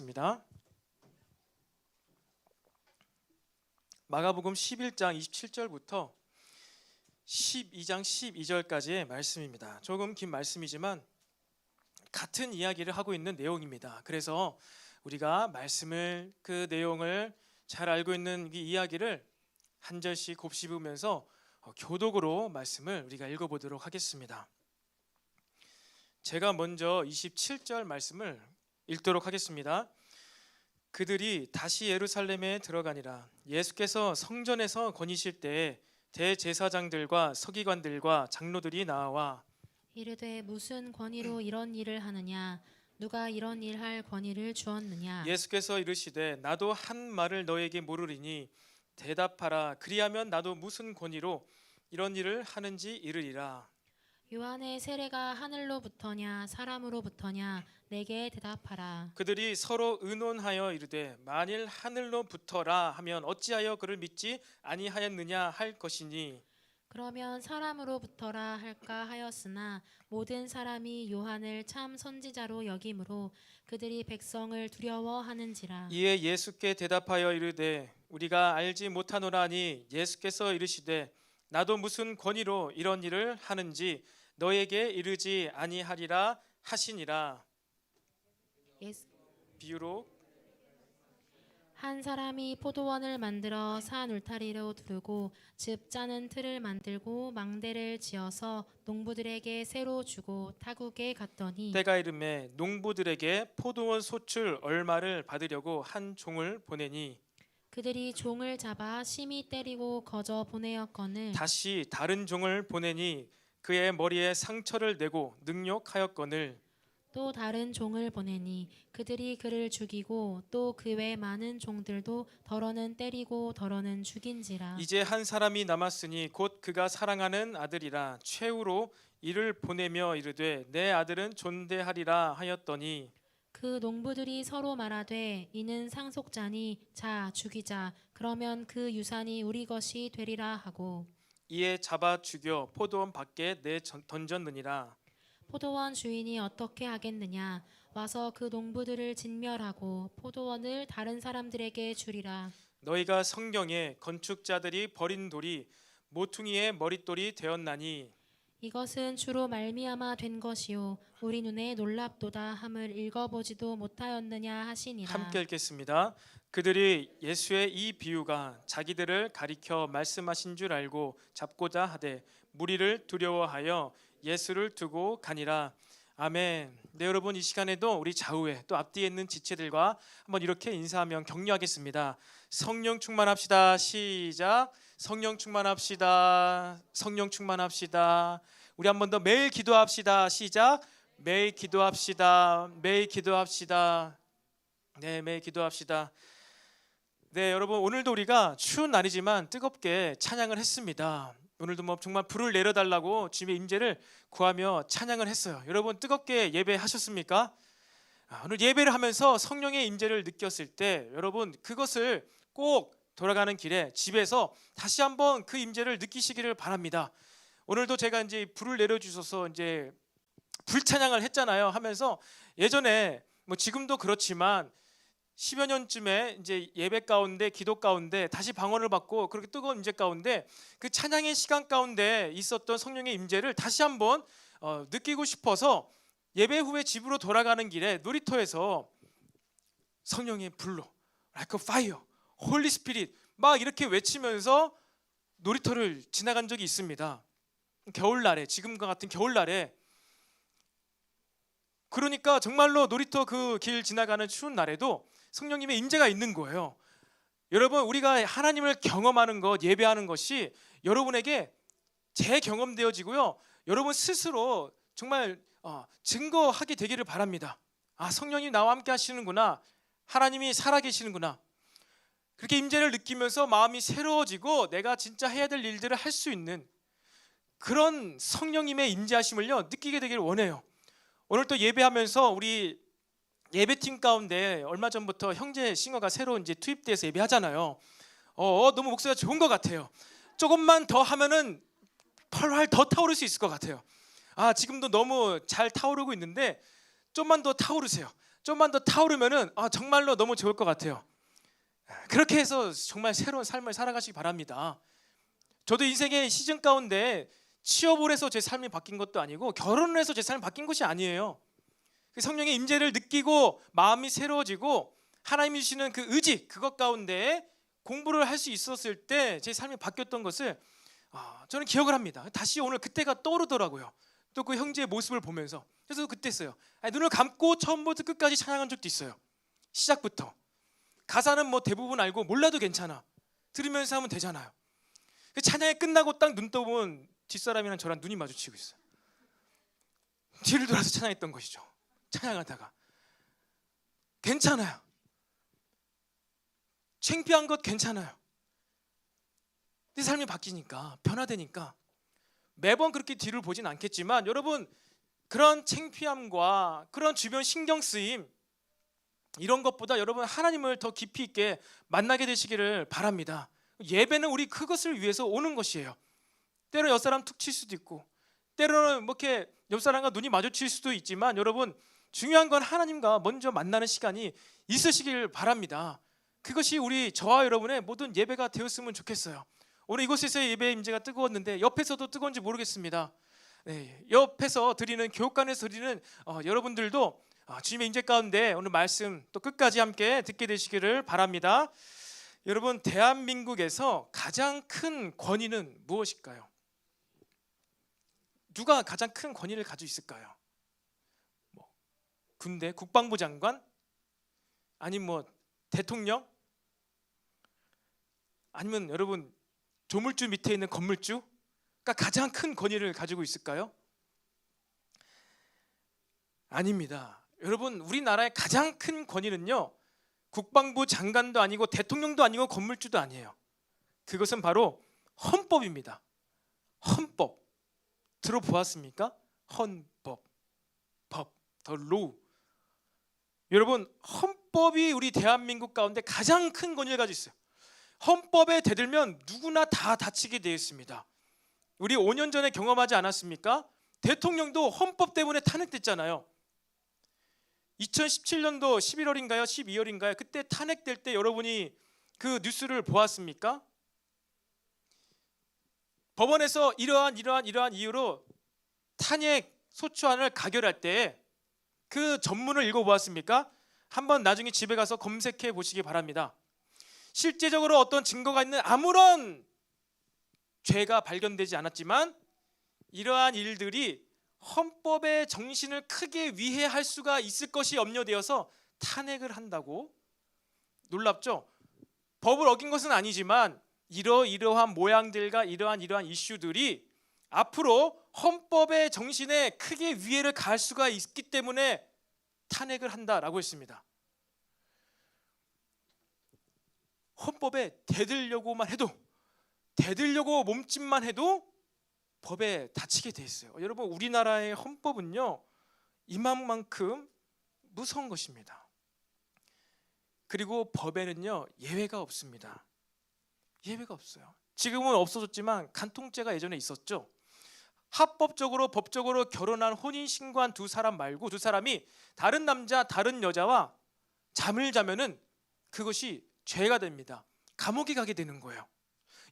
있습니다. 마가복음 11장 27절부터 12장 12절까지의 말씀입니다. 조금 긴 말씀이지만 같은 이야기를 하고 있는 내용입니다. 그래서 우리가 말씀을 그 내용을 잘 알고 있는 이 이야기를 한 절씩 곱씹으면서 교독으로 말씀을 우리가 읽어보도록 하겠습니다. 제가 먼저 27절 말씀을 읽도록 하겠습니다. 그들이 다시 예루살렘에 들어가니라. 예수께서 성전에서 거니실 때에 대제사장들과 서기관들과 장로들이 나와 이르되 무슨 권위로 이런 일을 하느냐? 누가 이런 일할 권위를 주었느냐? 예수께서 이르시되 나도 한 말을 너에게 모르리니 대답하라. 그리하면 나도 무슨 권위로 이런 일을 하는지 이르리라. 요한의 세례가 하늘로부터냐 사람으로부터냐? 내게 대답하라. 그들이 서로 의논하여 이르되 만일 하늘로부터라 하면 어찌하여 그를 믿지 아니하였느냐 할 것이니 그러면 사람으로부터라 할까 하였으나 모든 사람이 요한을 참 선지자로 여김으로 그들이 백성을 두려워하는지라. 이에 예수께 대답하여 이르되 우리가 알지 못하노라 하니 예수께서 이르시되 나도 무슨 권위로 이런 일을 하는지 너에게 이르지 아니하리라 하시니라. 비유로 한 사람이 포도원을 만들어 산 울타리로 두르고 즉 짜는 틀을 만들고 망대를 지어서 농부들에게 새로 주고 타국에 갔더니 때가 이름에 농부들에게 포도원 소출 얼마를 받으려고 한 종을 보내니 그들이 종을 잡아 심히 때리고 거저 보내었거늘 다시 다른 종을 보내니 그의 머리에 상처를 내고 능욕하였거늘 또 다른 종을 보내니 그들이 그를 죽이고 또 그 외 많은 종들도 덜어는 때리고 덜어는 죽인지라. 이제 한 사람이 남았으니 곧 그가 사랑하는 아들이라. 최후로 이를 보내며 이르되 내 아들은 존대하리라 하였더니 그 농부들이 서로 말하되 이는 상속자니 자 죽이자 그러면 그 유산이 우리 것이 되리라 하고 이에 잡아 죽여 포도원 밖에 던졌느니라. 포도원 주인이 어떻게 하겠느냐? 와서 그 농부들을 진멸하고 포도원을 다른 사람들에게 주리라. 너희가 성경에 건축자들이 버린 돌이 모퉁이의 머릿돌이 되었나니 이것은 주로 말미암아 된 것이요 우리 눈에 놀랍도다 함을 읽어보지도 못하였느냐 하시니라. 함께 읽겠습니다. 그들이 예수의 이 비유가 자기들을 가리켜 말씀하신 줄 알고 잡고자 하되 무리를 두려워하여 예수를 두고 가니라. 아멘. 네, 여러분 이 시간에도 우리 좌우에 또 앞뒤에 있는 지체들과 한번 이렇게 인사하면 격려하겠습니다. 성령 충만합시다. 시작. 성령 충만합시다. 성령 충만합시다. 우리 한 번 더 매일 기도합시다. 시작. 매일 기도합시다. 매일 기도합시다. 네, 매일 기도합시다. 네, 여러분 오늘도 우리가 추운 날이지만 뜨겁게 찬양을 했습니다. 오늘도 정말 불을 내려달라고 주님의 임재를 구하며 찬양을 했어요. 여러분 뜨겁게 예배하셨습니까? 오늘 예배를 하면서 성령의 임재를 느꼈을 때 여러분 그것을 꼭 돌아가는 길에 집에서 다시 한번 그 임재를 느끼시기를 바랍니다. 오늘도 제가 이제 불을 내려주셔서 이제 불찬양을 했잖아요. 하면서 예전에 지금도 그렇지만 10여 년쯤에 이제 예배 가운데 기도 가운데 다시 방언을 받고 그렇게 뜨거운 임재 가운데 그 찬양의 시간 가운데 있었던 성령의 임재를 다시 한번 느끼고 싶어서 예배 후에 집으로 돌아가는 길에 놀이터에서 성령의 불로 like a fire, Holy Spirit 막 이렇게 외치면서 놀이터를 지나간 적이 있습니다. 겨울날에 지금과 같은 겨울날에 그러니까 정말로 놀이터 그 길 지나가는 추운 날에도 성령님의 임재가 있는 거예요. 여러분 우리가 하나님을 경험하는 것 예배하는 것이 여러분에게 재경험되어지고요. 여러분 스스로 정말 증거하게 되기를 바랍니다. 성령님 나와 함께 하시는구나. 하나님이 살아계시는구나. 그렇게 임재를 느끼면서 마음이 새로워지고 내가 진짜 해야 될 일들을 할 수 있는 그런 성령님의 임재하심을요 느끼게 되기를 원해요. 오늘 또 예배하면서 우리 예배팀 가운데 얼마 전부터 형제 싱어가 새로 이제 투입돼서 예배하잖아요. 너무 목소리가 좋은 것 같아요. 조금만 더 하면은 펄활 더 타오를 수 있을 것 같아요. 지금도 너무 잘 타오르고 있는데 좀만 더 타오르세요. 좀만 더 타오르면은 정말로 너무 좋을 것 같아요. 그렇게 해서 정말 새로운 삶을 살아가시기 바랍니다. 저도 인생의 시즌 가운데 취업을 해서 제 삶이 바뀐 것도 아니고 결혼을 해서 제 삶이 바뀐 것이 아니에요. 그 성령의 임재를 느끼고 마음이 새로워지고 하나님이 주시는 그 의지, 그것 가운데 공부를 할 수 있었을 때 제 삶이 바뀌었던 것을 저는 기억을 합니다. 다시 오늘 그때가 떠오르더라고요. 또 그 형제의 모습을 보면서. 그래서 그때였어요. 눈을 감고 처음부터 끝까지 찬양한 적도 있어요. 시작부터. 가사는 뭐 대부분 알고 몰라도 괜찮아. 들으면서 하면 되잖아요. 그 찬양이 끝나고 딱 눈 떠보면 뒷사람이랑 저랑 눈이 마주치고 있어요. 뒤를 돌아서 찬양했던 것이죠. 찬양하다가 괜찮아요. 창피한 것 괜찮아요. 내 삶이 바뀌니까, 변화되니까 매번 그렇게 뒤를 보진 않겠지만, 여러분 그런 창피함과 그런 주변 신경 쓰임, 이런 것보다 여러분 하나님을 더 깊이 있게 만나게 되시기를 바랍니다. 예배는 우리 그것을 위해서 오는 것이에요. 때로는 옆사람 툭 칠 수도 있고, 때로는 뭐 이렇게 옆사람과 눈이 마주칠 수도 있지만, 여러분 중요한 건 하나님과 먼저 만나는 시간이 있으시길 바랍니다. 그것이 저와 여러분의 모든 예배가 되었으면 좋겠어요. 오늘 이곳에서의 예배의 임재가 뜨거웠는데 옆에서도 뜨거운지 모르겠습니다. 옆에서 드리는, 교육관에서 드리는 여러분들도 주님의 임재 가운데 오늘 말씀 또 끝까지 함께 듣게 되시기를 바랍니다. 여러분, 대한민국에서 가장 큰 권위는 무엇일까요? 누가 가장 큰 권위를 가지고 있을까요? 군대, 국방부 장관? 아니면 대통령? 아니면 여러분 조물주 밑에 있는 건물주가 가장 큰 권위를 가지고 있을까요? 아닙니다. 여러분, 우리나라의 가장 큰 권위는요, 국방부 장관도 아니고 대통령도 아니고 건물주도 아니에요. 그것은 바로 헌법입니다. 헌법. 들어보았습니까? 헌법. 법. 더 로우. 여러분, 헌법이 우리 대한민국 가운데 가장 큰 권위를 가지고 있어요. 헌법에 대들면 누구나 다 다치게 되어 있습니다. 우리 5년 전에 경험하지 않았습니까? 대통령도 헌법 때문에 탄핵됐잖아요. 2017년도 11월인가요? 12월인가요? 그때 탄핵될 때 여러분이 그 뉴스를 보았습니까? 법원에서 이러한 이유로 탄핵 소추안을 가결할 때 그 전문을 읽어보았습니까? 한번 나중에 집에 가서 검색해 보시기 바랍니다. 실제적으로 어떤 증거가 있는 아무런 죄가 발견되지 않았지만 이러한 일들이 헌법의 정신을 크게 위해할 수가 있을 것이 염려되어서 탄핵을 한다고. 놀랍죠? 법을 어긴 것은 아니지만 이러한 모양들과 이러한 이슈들이 앞으로 헌법의 정신에 크게 위해를 가할 수가 있기 때문에 탄핵을 한다라고 했습니다. 헌법에 대들려고만 해도, 대들려고 몸짓만 해도 법에 다치게 돼 있어요. 여러분, 우리나라의 헌법은요, 이만큼 무서운 것입니다. 그리고 법에는요, 예외가 없습니다. 예외가 없어요. 지금은 없어졌지만 간통죄가 예전에 있었죠. 합법적으로 법적으로 결혼한 혼인신고한 두 사람 말고 두 사람이 다른 남자 다른 여자와 잠을 자면은 그것이 죄가 됩니다. 감옥에 가게 되는 거예요.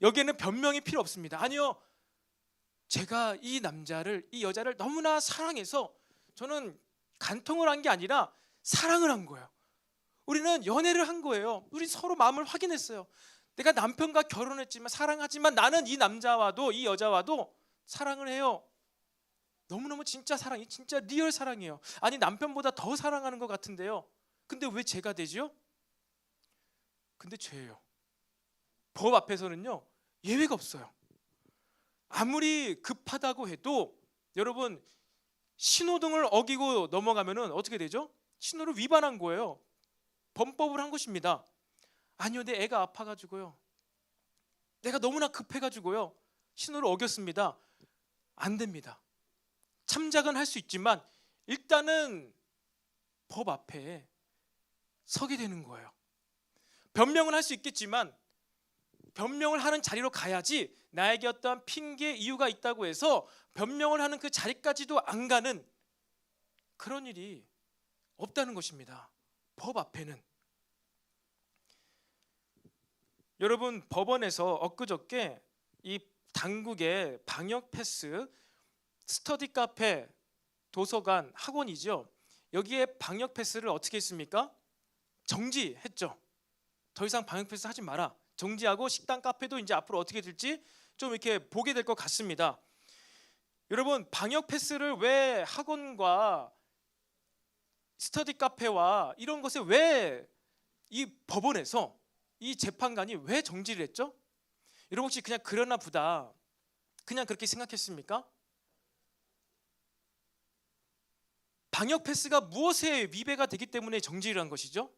여기에는 변명이 필요 없습니다. 아니요, 제가 이 남자를, 이 여자를 너무나 사랑해서 저는 간통을 한 게 아니라 사랑을 한 거예요. 우리는 연애를 한 거예요. 우리 서로 마음을 확인했어요. 내가 남편과 결혼했지만, 사랑하지만 나는 이 남자와도 이 여자와도 사랑을 해요. 너무너무 진짜 사랑이, 진짜 리얼 사랑이에요. 아니, 남편보다 더 사랑하는 것 같은데요. 근데 왜 죄가 되죠? 근데 죄예요. 법 앞에서는요, 예외가 없어요. 아무리 급하다고 해도 여러분, 신호등을 어기고 넘어가면은 어떻게 되죠? 신호를 위반한 거예요. 범법을 한 것입니다. 아니요, 내 애가 아파가지고요, 내가 너무나 급해가지고요, 신호를 어겼습니다. 안 됩니다. 참작은 할 수 있지만 일단은 법 앞에 서게 되는 거예요. 변명은 할 수 있겠지만 변명을 하는 자리로 가야지, 나에게 어떤 핑계, 이유가 있다고 해서 변명을 하는 그 자리까지도 안 가는 그런 일이 없다는 것입니다. 법 앞에는. 여러분, 법원에서 엊그저께 이 당국의 방역 패스, 스터디 카페, 도서관, 학원이죠. 여기에 방역 패스를 어떻게 했습니까? 정지했죠. 더 이상 방역 패스 하지 마라. 정지하고 식당, 카페도 이제 앞으로 어떻게 될지 좀 이렇게 보게 될 것 같습니다. 여러분, 방역 패스를 왜 학원과 스터디 카페와 이런 것에 왜 이 법원에서 이 재판관이 왜 정지를 했죠? 여러분, 혹시 그냥 그러나 보다 그냥 그렇게 생각했습니까? 방역 패스가 무엇에 위배가 되기 때문에 정지를 한 것이죠?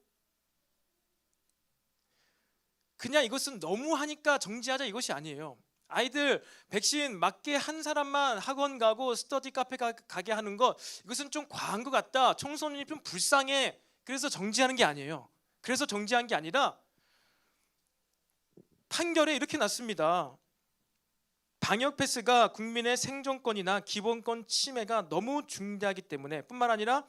그냥 이것은 너무하니까 정지하자 이것이 아니에요. 아이들 백신 맞게 한 사람만 학원 가고 스터디 카페 가게 하는 것, 이것은 좀 과한 것 같다. 청소년이 좀 불쌍해. 그래서 정지하는 게 아니에요. 그래서 정지한 게 아니라 판결에 이렇게 났습니다. 방역 패스가 국민의 생존권이나 기본권 침해가 너무 중대하기 때문에 뿐만 아니라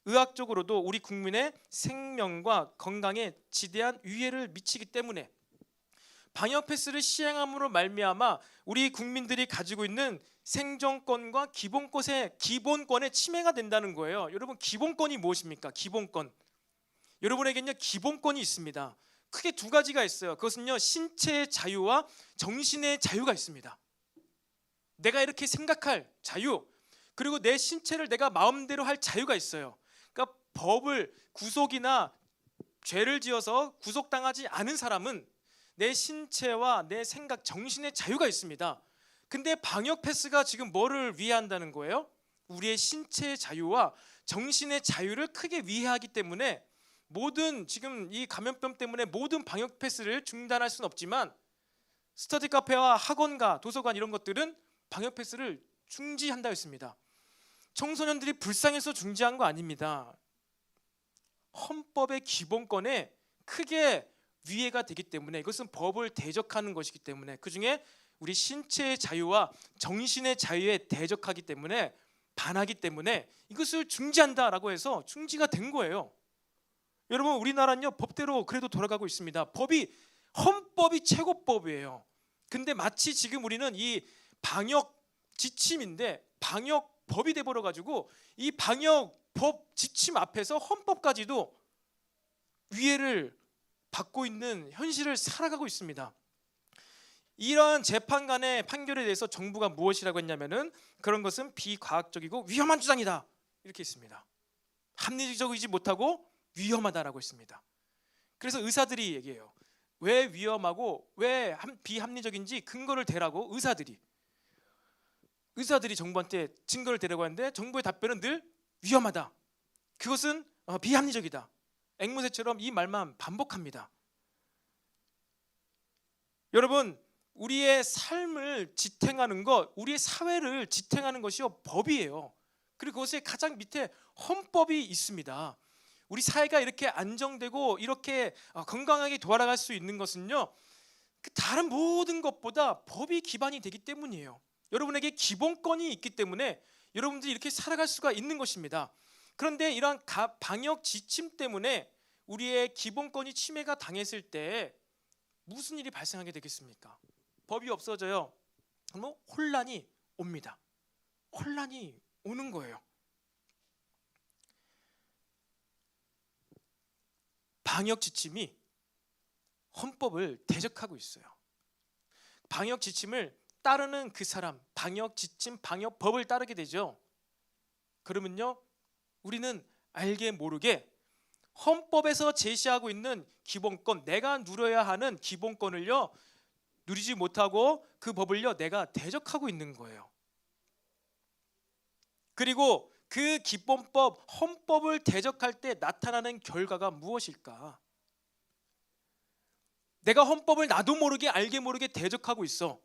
의학적으로도 우리 국민의 생명과 건강에 지대한 위해를 미치기 때문에 방역 패스를 시행함으로 말미암아 우리 국민들이 가지고 있는 생존권과 기본권의 침해가 된다는 거예요. 여러분, 기본권이 무엇입니까? 기본권. 여러분에게는요, 기본권이 있습니다. 크게 두 가지가 있어요. 그것은요, 신체의 자유와 정신의 자유가 있습니다. 내가 이렇게 생각할 자유, 그리고 내 신체를 내가 마음대로 할 자유가 있어요. 그러니까 법을, 구속이나 죄를 지어서 구속당하지 않은 사람은 내 신체와 내 생각, 정신의 자유가 있습니다. 근데 방역 패스가 지금 뭐를 위해한다는 거예요? 우리의 신체의 자유와 정신의 자유를 크게 위해하기 때문에 모든, 지금 이 감염병 때문에 모든 방역 패스를 중단할 수는 없지만 스터디 카페와 학원과 도서관 이런 것들은 방역 패스를 중지한다 했습니다. 청소년들이 불쌍해서 중지한 거 아닙니다. 헌법의 기본권에 크게 위해가 되기 때문에, 이것은 법을 대적하는 것이기 때문에, 그중에 우리 신체의 자유와 정신의 자유에 대적하기 때문에, 반하기 때문에 이것을 중지한다라고 해서 중지가 된 거예요. 여러분, 우리나라는요, 법대로 그래도 돌아가고 있습니다. 헌법이 최고법이에요. 근데 마치 지금 우리는 이 방역 지침인데 방역법이 돼버려 가지고 이 방역법 지침 앞에서 헌법까지도 위해를 받고 있는 현실을 살아가고 있습니다. 이러한 재판관의 판결에 대해서 정부가 무엇이라고 했냐면은, 그런 것은 비과학적이고 위험한 주장이다 이렇게 했습니다. 합리적이지 못하고 위험하다라고 했습니다. 그래서 의사들이 얘기해요. 왜 위험하고 왜 비합리적인지 근거를 대라고 의사들이 정부한테 증거를 대라고 하는데, 정부의 답변은 늘 위험하다. 그것은 비합리적이다. 앵무새처럼 이 말만 반복합니다. 여러분, 우리의 삶을 지탱하는 것, 우리의 사회를 지탱하는 것이요, 법이에요. 그리고 그것의 가장 밑에 헌법이 있습니다. 우리 사회가 이렇게 안정되고 이렇게 건강하게 돌아갈 수 있는 것은요, 그 다른 모든 것보다 법이 기반이 되기 때문이에요. 여러분에게 기본권이 있기 때문에 여러분들이 이렇게 살아갈 수가 있는 것입니다. 그런데 이러한 방역 지침 때문에 우리의 기본권이 침해가 당했을 때 무슨 일이 발생하게 되겠습니까? 법이 없어져요. 그러면 혼란이 옵니다. 혼란이 오는 거예요. 방역 지침이 헌법을 대적하고 있어요. 방역 지침을 따르는 그 사람, 방역 지침, 방역법을 따르게 되죠. 그러면요, 우리는 알게 모르게 헌법에서 제시하고 있는 기본권, 내가 누려야 하는 기본권을요, 누리지 못하고 그 법을요, 내가 대적하고 있는 거예요. 그리고 그 기본법, 헌법을 대적할 때 나타나는 결과가 무엇일까? 내가 헌법을 나도 모르게, 알게 모르게 대적하고 있어.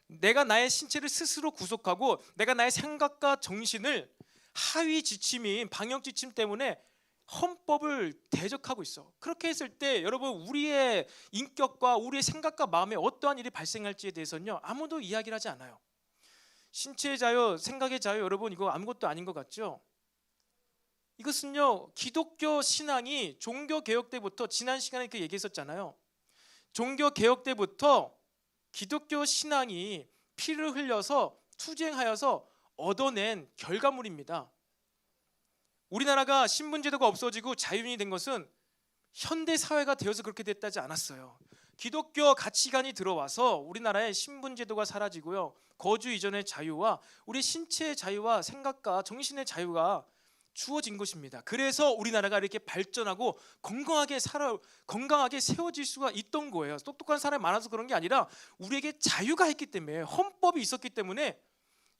내가 나의 신체를 스스로 구속하고 내가 나의 생각과 정신을 하위 지침인 방역 지침 때문에 헌법을 대적하고 있어. 그렇게 했을 때 여러분, 우리의 인격과 우리의 생각과 마음에 어떠한 일이 발생할지에 대해서는요, 아무도 이야기를 하지 않아요. 신체의 자유, 생각의 자유, 여러분 이거 아무것도 아닌 것 같죠? 이것은요, 기독교 신앙이 종교 개혁 때부터, 지난 시간에 그 얘기했었잖아요. 종교 개혁 때부터 기독교 신앙이 피를 흘려서 투쟁하여서 얻어낸 결과물입니다. 우리나라가 신분제도가 없어지고 자유인이 된 것은 현대 사회가 되어서 그렇게 됐다지 않았어요. 기독교 가치관이 들어와서 우리나라의 신분제도가 사라지고요, 거주 이전의 자유와 우리 신체의 자유와 생각과 정신의 자유가 주어진 것입니다. 그래서 우리나라가 이렇게 발전하고 건강하게 세워질 수가 있던 거예요. 똑똑한 사람이 많아서 그런 게 아니라 우리에게 자유가 있기 때문에, 헌법이 있었기 때문에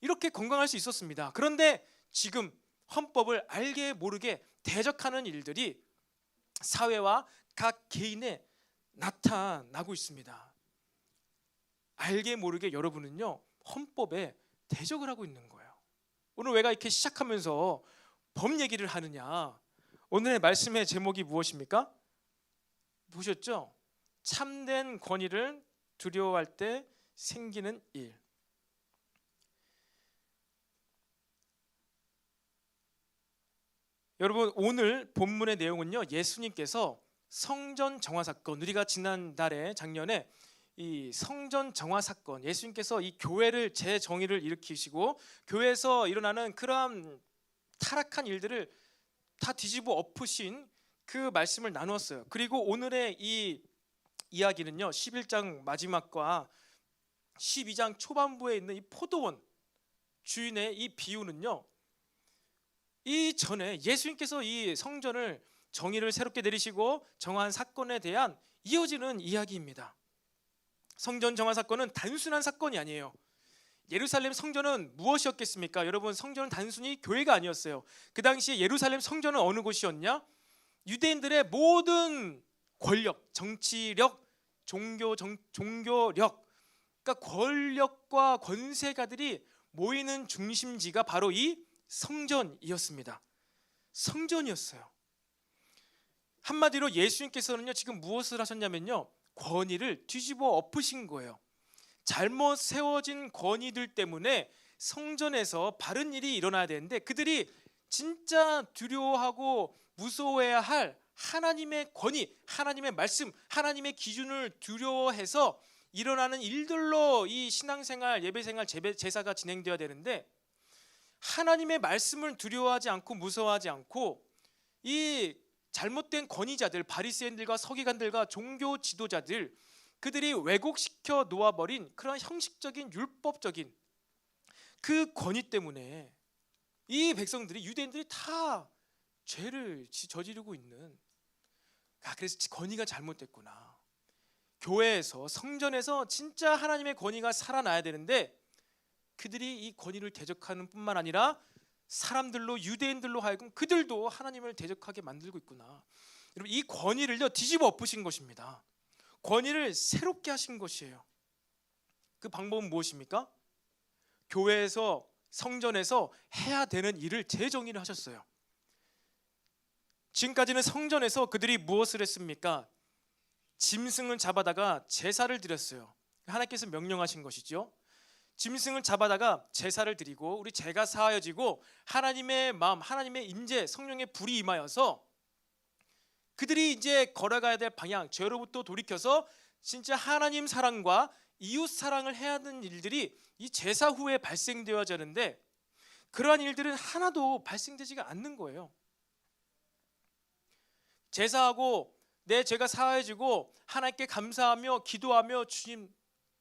이렇게 건강할 수 있었습니다. 그런데 지금 헌법을 알게 모르게 대적하는 일들이 사회와 각 개인에 나타나고 있습니다. 알게 모르게 여러분은요, 헌법에 대적을 하고 있는 거예요. 오늘 왜가 이렇게 시작하면서 법 얘기를 하느냐? 오늘의 말씀의 제목이 무엇입니까? 보셨죠? 참된 권위를 두려워할 때 생기는 일. 여러분, 오늘 본문의 내용은요, 예수님께서 성전 정화 사건, 우리가 지난달에 작년에 이 성전 정화 사건, 예수님께서 이 교회를 재정의를 일으키시고 교회에서 일어나는 그러한 타락한 일들을 다 뒤집어 엎으신 그 말씀을 나누었어요. 그리고 오늘의 이 이야기는요, 11장 마지막과 12장 초반부에 있는 이 포도원 주인의 이 비유는요, 이 전에 예수님께서 이 성전을 정의를 새롭게 내리시고 정한 사건에 대한 이어지는 이야기입니다. 성전 정화 사건은 단순한 사건이 아니에요. 예루살렘 성전은 무엇이었겠습니까? 여러분, 성전은 단순히 교회가 아니었어요. 그 당시에 예루살렘 성전은 어느 곳이었냐? 유대인들의 모든 권력, 정치력, 종교력, 그러니까 권력과 권세가들이 모이는 중심지가 바로 이 성전이었습니다. 성전이었어요. 한마디로 예수님께서는요, 지금 무엇을 하셨냐면요, 권위를 뒤집어 엎으신 거예요. 잘못 세워진 권위들 때문에 성전에서 바른 일이 일어나야 되는데, 그들이 진짜 두려워하고 무서워해야 할 하나님의 권위, 하나님의 말씀, 하나님의 기준을 두려워해서 일어나는 일들로 이 신앙생활, 예배생활, 제사가 진행되어야 되는데, 하나님의 말씀을 두려워하지 않고 무서워하지 않고 이 잘못된 권위자들, 바리새인들과 서기관들과 종교 지도자들, 그들이 왜곡시켜 놓아버린 그런 형식적인 율법적인 그 권위 때문에 이 백성들이, 유대인들이 다 죄를 저지르고 있는, 그래서 권위가 잘못됐구나. 교회에서, 성전에서 진짜 하나님의 권위가 살아나야 되는데 그들이 이 권위를 대적하는 뿐만 아니라 사람들로, 유대인들로 하여금 그들도 하나님을 대적하게 만들고 있구나. 여러분, 이 권위를요, 뒤집어 엎으신 것입니다. 권위를 새롭게 하신 것이에요. 그 방법은 무엇입니까? 교회에서, 성전에서 해야 되는 일을 재정의를 하셨어요. 지금까지는 성전에서 그들이 무엇을 했습니까? 짐승을 잡아다가 제사를 드렸어요. 하나님께서 명령하신 것이죠. 짐승을 잡아다가 제사를 드리고 우리 죄가 사하여지고 하나님의 마음, 하나님의 임재, 성령의 불이 임하여서 그들이 이제 걸어가야 될 방향, 죄로부터 돌이켜서 진짜 하나님 사랑과 이웃 사랑을 해야 하는 일들이 이 제사 후에 발생되어야 하는데, 그러한 일들은 하나도 발생되지가 않는 거예요. 제사하고 내 죄가 사하여지고 하나님께 감사하며 기도하며, 주님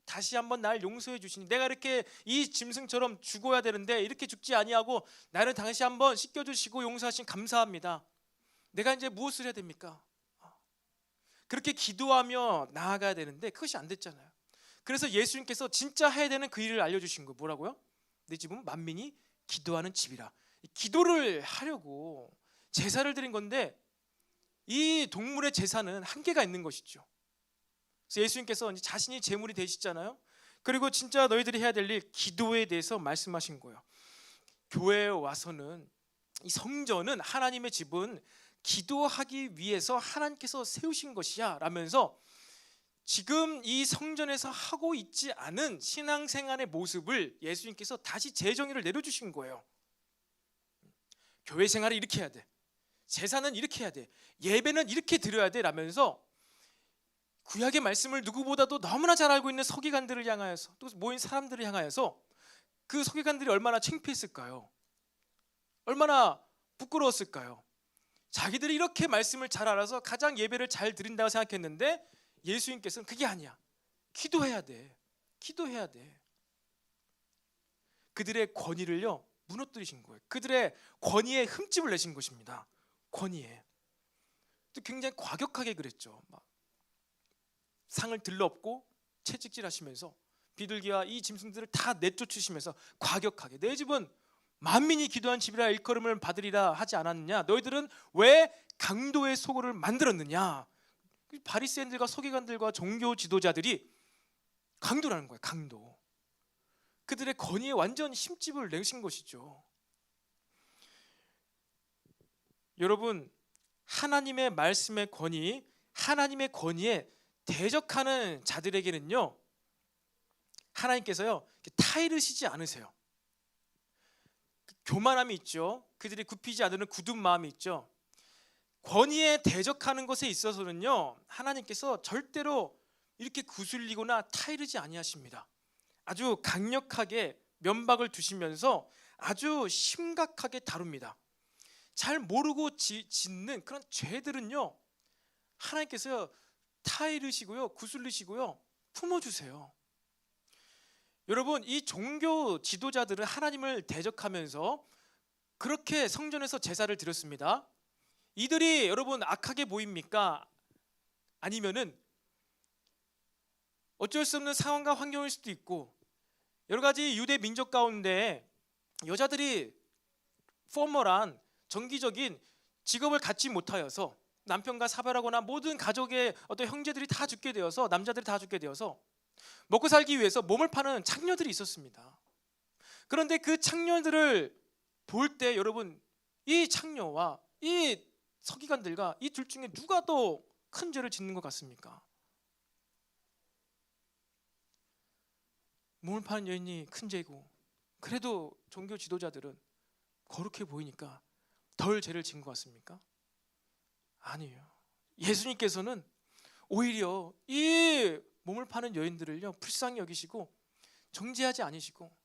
다시 한번 날 용서해 주시니, 내가 이렇게 이 짐승처럼 죽어야 되는데 이렇게 죽지 아니하고 나를 다시 한번 씻겨주시고 용서하신 감사합니다. 내가 이제 무엇을 해야 됩니까? 그렇게 기도하며 나아가야 되는데 그것이 안 됐잖아요. 그래서 예수님께서 진짜 해야 되는 그 일을 알려주신 거 뭐라고요? 내 집은 만민이 기도하는 집이라. 기도를 하려고 제사를 드린 건데 이 동물의 제사는 한계가 있는 것이죠. 그래서 예수님께서 자신이 제물이 되시잖아요. 그리고 진짜 너희들이 해야 될 일, 기도에 대해서 말씀하신 거예요. 교회에 와서는, 이 성전은, 하나님의 집은 기도하기 위해서 하나님께서 세우신 것이야 라면서 지금 이 성전에서 하고 있지 않은 신앙생활의 모습을 예수님께서 다시 재정의를 내려주신 거예요. 교회 생활을 이렇게 해야 돼. 제사는 이렇게 해야 돼, 예배는 이렇게 드려야 돼 라면서 구약의 말씀을 누구보다도 너무나 잘 알고 있는 서기관들을 향하여서, 또 모인 사람들을 향하여서 그 서기관들이 얼마나 창피했을까요? 얼마나 부끄러웠을까요? 자기들이 이렇게 말씀을 잘 알아서 가장 예배를 잘 드린다고 생각했는데 예수님께서는 그게 아니야, 기도해야 돼, 기도해야 돼. 그들의 권위를요 무너뜨리신 거예요. 그들의 권위에 흠집을 내신 것입니다. 권위에. 또 굉장히 과격하게 그랬죠. 막 상을 들러엎고 채찍질하시면서 비둘기와 이 짐승들을 다 내쫓으시면서 과격하게, 내 집은 만민이 기도한 집이라 일컬음을 받으리라 하지 않았느냐, 너희들은 왜 강도의 소굴을 만들었느냐. 바리새인들과 서기관들과 종교 지도자들이 강도라는 거예요. 강도. 그들의 권위에 완전 힘집을 내신 것이죠. 여러분, 하나님의 말씀의 권위, 하나님의 권위에 대적하는 자들에게는요 하나님께서요 타이르시지 않으세요. 교만함이 있죠. 그들이 굽히지 않는 굳은 마음이 있죠. 권위에 대적하는 것에 있어서는요 하나님께서 절대로 이렇게 구슬리거나 타이르지 아니하십니다. 아주 강력하게 면박을 두시면서 아주 심각하게 다룹니다. 잘 모르고 짓는 그런 죄들은요 하나님께서 타이르시고요, 구슬리시고요, 품어주세요. 여러분, 이 종교 지도자들은 하나님을 대적하면서 그렇게 성전에서 제사를 드렸습니다. 이들이 여러분 악하게 보입니까? 아니면은 어쩔 수 없는 상황과 환경일 수도 있고, 여러 가지 유대 민족 가운데 여자들이 포멀한 정기적인 직업을 갖지 못하여서 남편과 사별하거나 모든 가족의 어떤 형제들이 다 죽게 되어서, 남자들이 다 죽게 되어서 먹고 살기 위해서 몸을 파는 창녀들이 있었습니다. 그런데 그 창녀들을 볼 때 여러분, 이 창녀와 이 서기관들과 이 둘 중에 누가 더 큰 죄를 짓는 것 같습니까? 몸을 파는 여인이 큰 죄고, 그래도 종교 지도자들은 거룩해 보이니까 덜 죄를 지은 것 같습니까? 아니에요. 예수님께서는 오히려 이 몸을 파는 여인들을요 불쌍히 여기시고 정죄하지 않으시고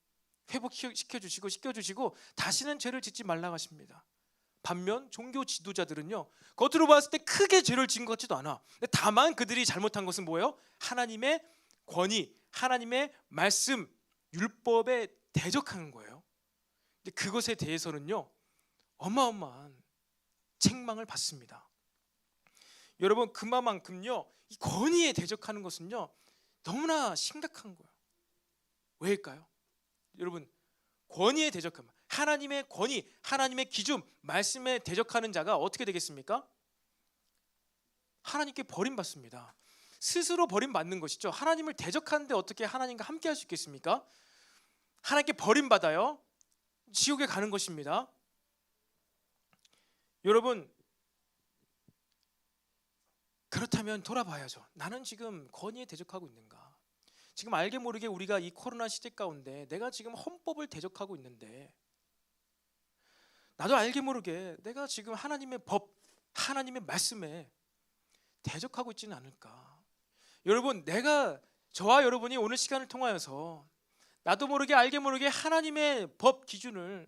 회복시켜주시고 씻겨주시고 다시는 죄를 짓지 말라고 하십니다. 반면 종교 지도자들은요 겉으로 봤을 때 크게 죄를 지은 것 같지도 않아. 다만 그들이 잘못한 것은 뭐예요? 하나님의 권위, 하나님의 말씀, 율법에 대적하는 거예요. 근데 그것에 대해서는요 어마어마한 책망을 받습니다. 여러분, 그만큼요 이 권위에 대적하는 것은요 너무나 심각한 거예요. 왜일까요? 여러분, 권위에 대적하면, 하나님의 권위, 하나님의 기준, 말씀에 대적하는 자가 어떻게 되겠습니까? 하나님께 버림받습니다. 스스로 버림받는 것이죠. 하나님을 대적하는데 어떻게 하나님과 함께 할 수 있겠습니까? 하나님께 버림받아요. 지옥에 가는 것입니다. 여러분, 그렇다면 돌아봐야죠. 나는 지금 권위에 대적하고 있는가? 지금 알게 모르게 우리가 이 코로나 시대 가운데 내가 지금 헌법을 대적하고 있는데, 나도 알게 모르게 내가 지금 하나님의 법, 하나님의 말씀에 대적하고 있지는 않을까? 여러분, 저와 여러분이 오늘 시간을 통하여서 나도 모르게 알게 모르게 하나님의 법 기준을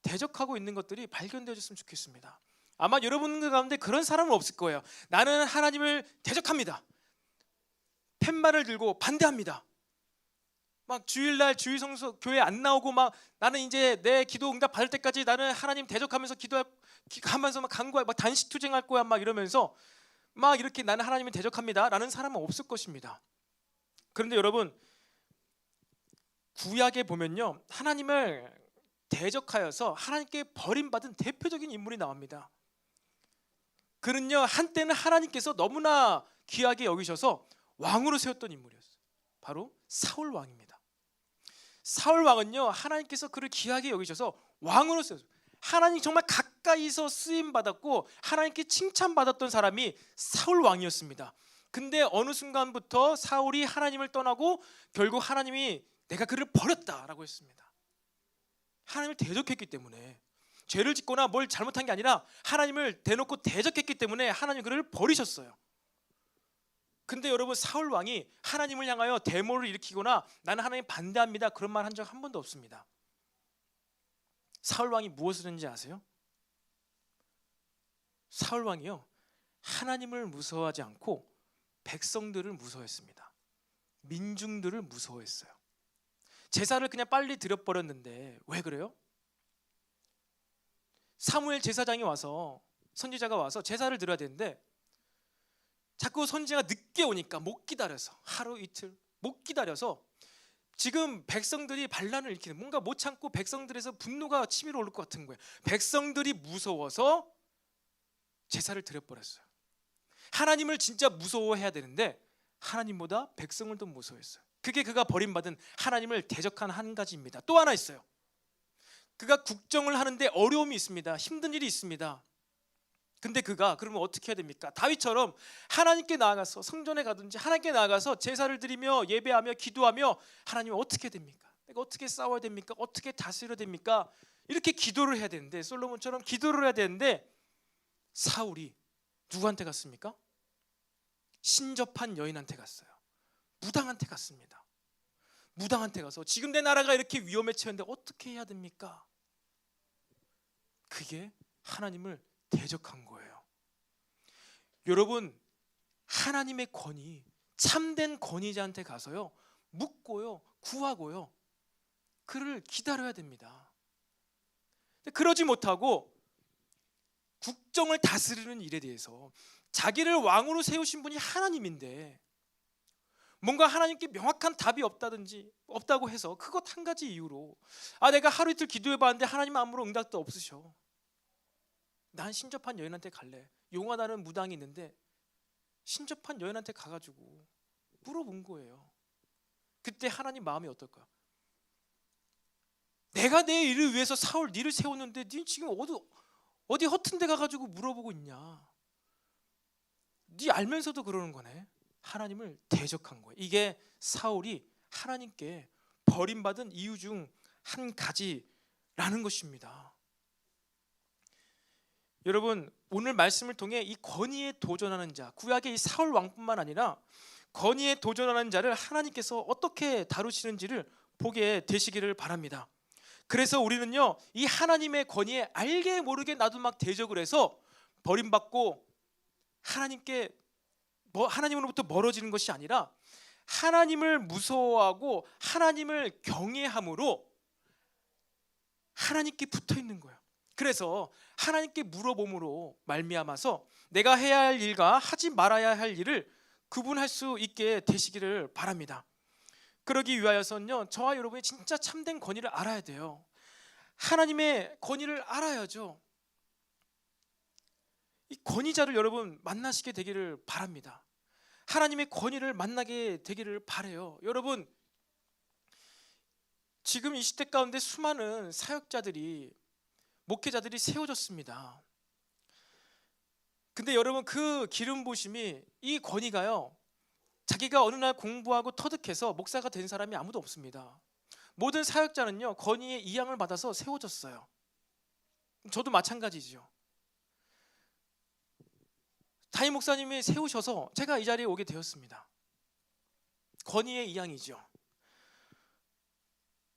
대적하고 있는 것들이 발견되어졌으면 좋겠습니다. 아마 여러분들 가운데 그런 사람은 없을 거예요. 나는 하나님을 대적합니다. 팻말을 들고 반대합니다. 막 주일날 주일 성수 교회 안 나오고 막 나는 이제 내 기도 응답 받을 때까지 나는 하나님 대적하면서 기도하면서 막 간구해, 막 단식 투쟁할 거야 막 이러면서 막 이렇게 나는 하나님을 대적합니다라는 사람은 없을 것입니다. 그런데 여러분, 구약에 보면요 하나님을 대적하여서 하나님께 버림받은 대표적인 인물이 나옵니다. 그는요 한때는 하나님께서 너무나 귀하게 여기셔서 왕으로 세웠던 인물이었어요. 바로 사울 왕입니다. 사울 왕은요 하나님께서 그를 귀하게 여기셔서 왕으로 세웠어요. 하나님 정말 가까이서 쓰임 받았고 하나님께 칭찬받았던 사람이 사울 왕이었습니다. 근데 어느 순간부터 사울이 하나님을 떠나고 결국 하나님이 내가 그를 버렸다라고 했습니다. 하나님을 대적했기 때문에. 죄를 짓거나 뭘 잘못한 게 아니라 하나님을 대놓고 대적했기 때문에 하나님 그를 버리셨어요. 근데 여러분, 사울 왕이 하나님을 향하여 데모를 일으키거나 나는 하나님 반대합니다 그런 말 한 적 한 번도 없습니다. 사울 왕이 무엇을 했는지 아세요? 사울 왕이요, 하나님을 무서워하지 않고 백성들을 무서워했습니다. 민중들을 무서워했어요. 제사를 그냥 빨리 드려버렸는데 왜 그래요? 사무엘 제사장이 와서, 선지자가 와서 제사를 드려야 되는데 자꾸 선지자가 늦게 오니까 못 기다려서, 하루 이틀 못 기다려서 지금 백성들이 반란을 일으키는, 뭔가 못 참고 백성들에서 분노가 치밀어 오를 것 같은 거예요. 백성들이 무서워서 제사를 드려버렸어요. 하나님을 진짜 무서워해야 되는데 하나님보다 백성을 더 무서워했어요. 그게 그가 버림받은 하나님을 대적한 한 가지입니다. 또 하나 있어요. 그가 국정을 하는데 어려움이 있습니다. 힘든 일이 있습니다. 근데 그가 그러면 어떻게 해야 됩니까? 다윗처럼 하나님께 나아가서, 성전에 가든지 하나님께 나아가서 제사를 드리며 예배하며 기도하며, 하나님 어떻게 해야 됩니까? 내가 어떻게 싸워야 됩니까? 어떻게 다스려야 됩니까? 이렇게 기도를 해야 되는데, 솔로몬처럼 기도를 해야 되는데, 사울이 누구한테 갔습니까? 신접한 여인한테 갔어요. 무당한테 갔습니다. 무당한테 가서 지금 내 나라가 이렇게 위험에 처했는데 어떻게 해야 됩니까? 그게 하나님을 대적한 거예요. 여러분, 하나님의 권위, 참된 권위자한테 가서요, 묻고요, 구하고요, 그를 기다려야 됩니다. 그러지 못하고 국정을 다스리는 일에 대해서, 자기를 왕으로 세우신 분이 하나님인데 뭔가 하나님께 명확한 답이 없다고 해서 그것 한 가지 이유로 내가 하루 이틀 기도해봤는데 하나님 아무런 응답도 없으셔, 난 신접한 여인한테 갈래. 용하다는 무당이 있는데 신접한 여인한테 가가지고 물어본 거예요. 그때 하나님 마음이 어떨까? 내가 내 일을 위해서 사울 니를 세웠는데 니 지금 어디 허튼 데 가가지고 물어보고 있냐? 니 알면서도 그러는 거네. 하나님을 대적한 거예요. 이게 사울이 하나님께 버림받은 이유 중 한 가지라는 것입니다. 여러분, 오늘 말씀을 통해 이 권위에 도전하는 자, 구약의 이 사울 왕뿐만 아니라 권위에 도전하는 자를 하나님께서 어떻게 다루시는지를 보게 되시기를 바랍니다. 그래서 우리는요, 이 하나님의 권위에 알게 모르게 나도 막 대적을 해서 버림받고 하나님으로부터 멀어지는 것이 아니라 하나님을 무서워하고 하나님을 경외함으로 하나님께 붙어 있는 거예요. 그래서 하나님께 물어봄으로 말미암아서 내가 해야 할 일과 하지 말아야 할 일을 구분할 수 있게 되시기를 바랍니다. 그러기 위하여서는요, 저와 여러분이 진짜 참된 권위를 알아야 돼요. 하나님의 권위를 알아야죠. 이 권위자를 여러분 만나시게 되기를 바랍니다. 하나님의 권위를 만나게 되기를 바라요. 여러분, 지금 이 시대 가운데 수많은 사역자들이, 목회자들이 세워졌습니다. 근데 여러분, 그 기름 부으심이, 이 권위가요, 자기가 어느 날 공부하고 터득해서 목사가 된 사람이 아무도 없습니다. 모든 사역자는요, 권위의 이양을 받아서 세워졌어요. 저도 마찬가지죠. 담임 목사님이 세우셔서 제가 이 자리에 오게 되었습니다. 권위의 이양이죠.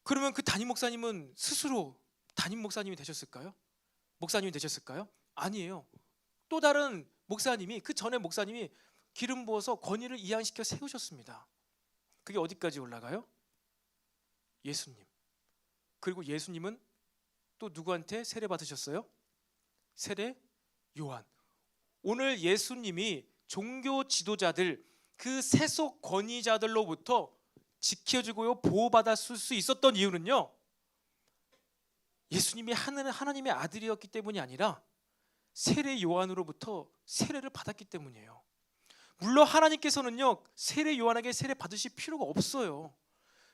그러면 그 담임 목사님은 스스로 담임 목사님이 되셨을까요? 목사님이 되셨을까요? 아니에요. 또 다른 목사님이, 그 전에 목사님이 기름 부어서 권위를 이양시켜 세우셨습니다. 그게 어디까지 올라가요? 예수님. 그리고 예수님은 또 누구한테 세례 받으셨어요? 세례 요한. 오늘 예수님이 종교 지도자들, 그 세속 권위자들로부터 지켜주고요, 보호받았을 수 있었던 이유는요, 예수님이 하나님의 아들이었기 때문이 아니라 세례 요한으로부터 세례를 받았기 때문이에요. 물론 하나님께서는요, 세례 요한에게 세례 받으실 필요가 없어요.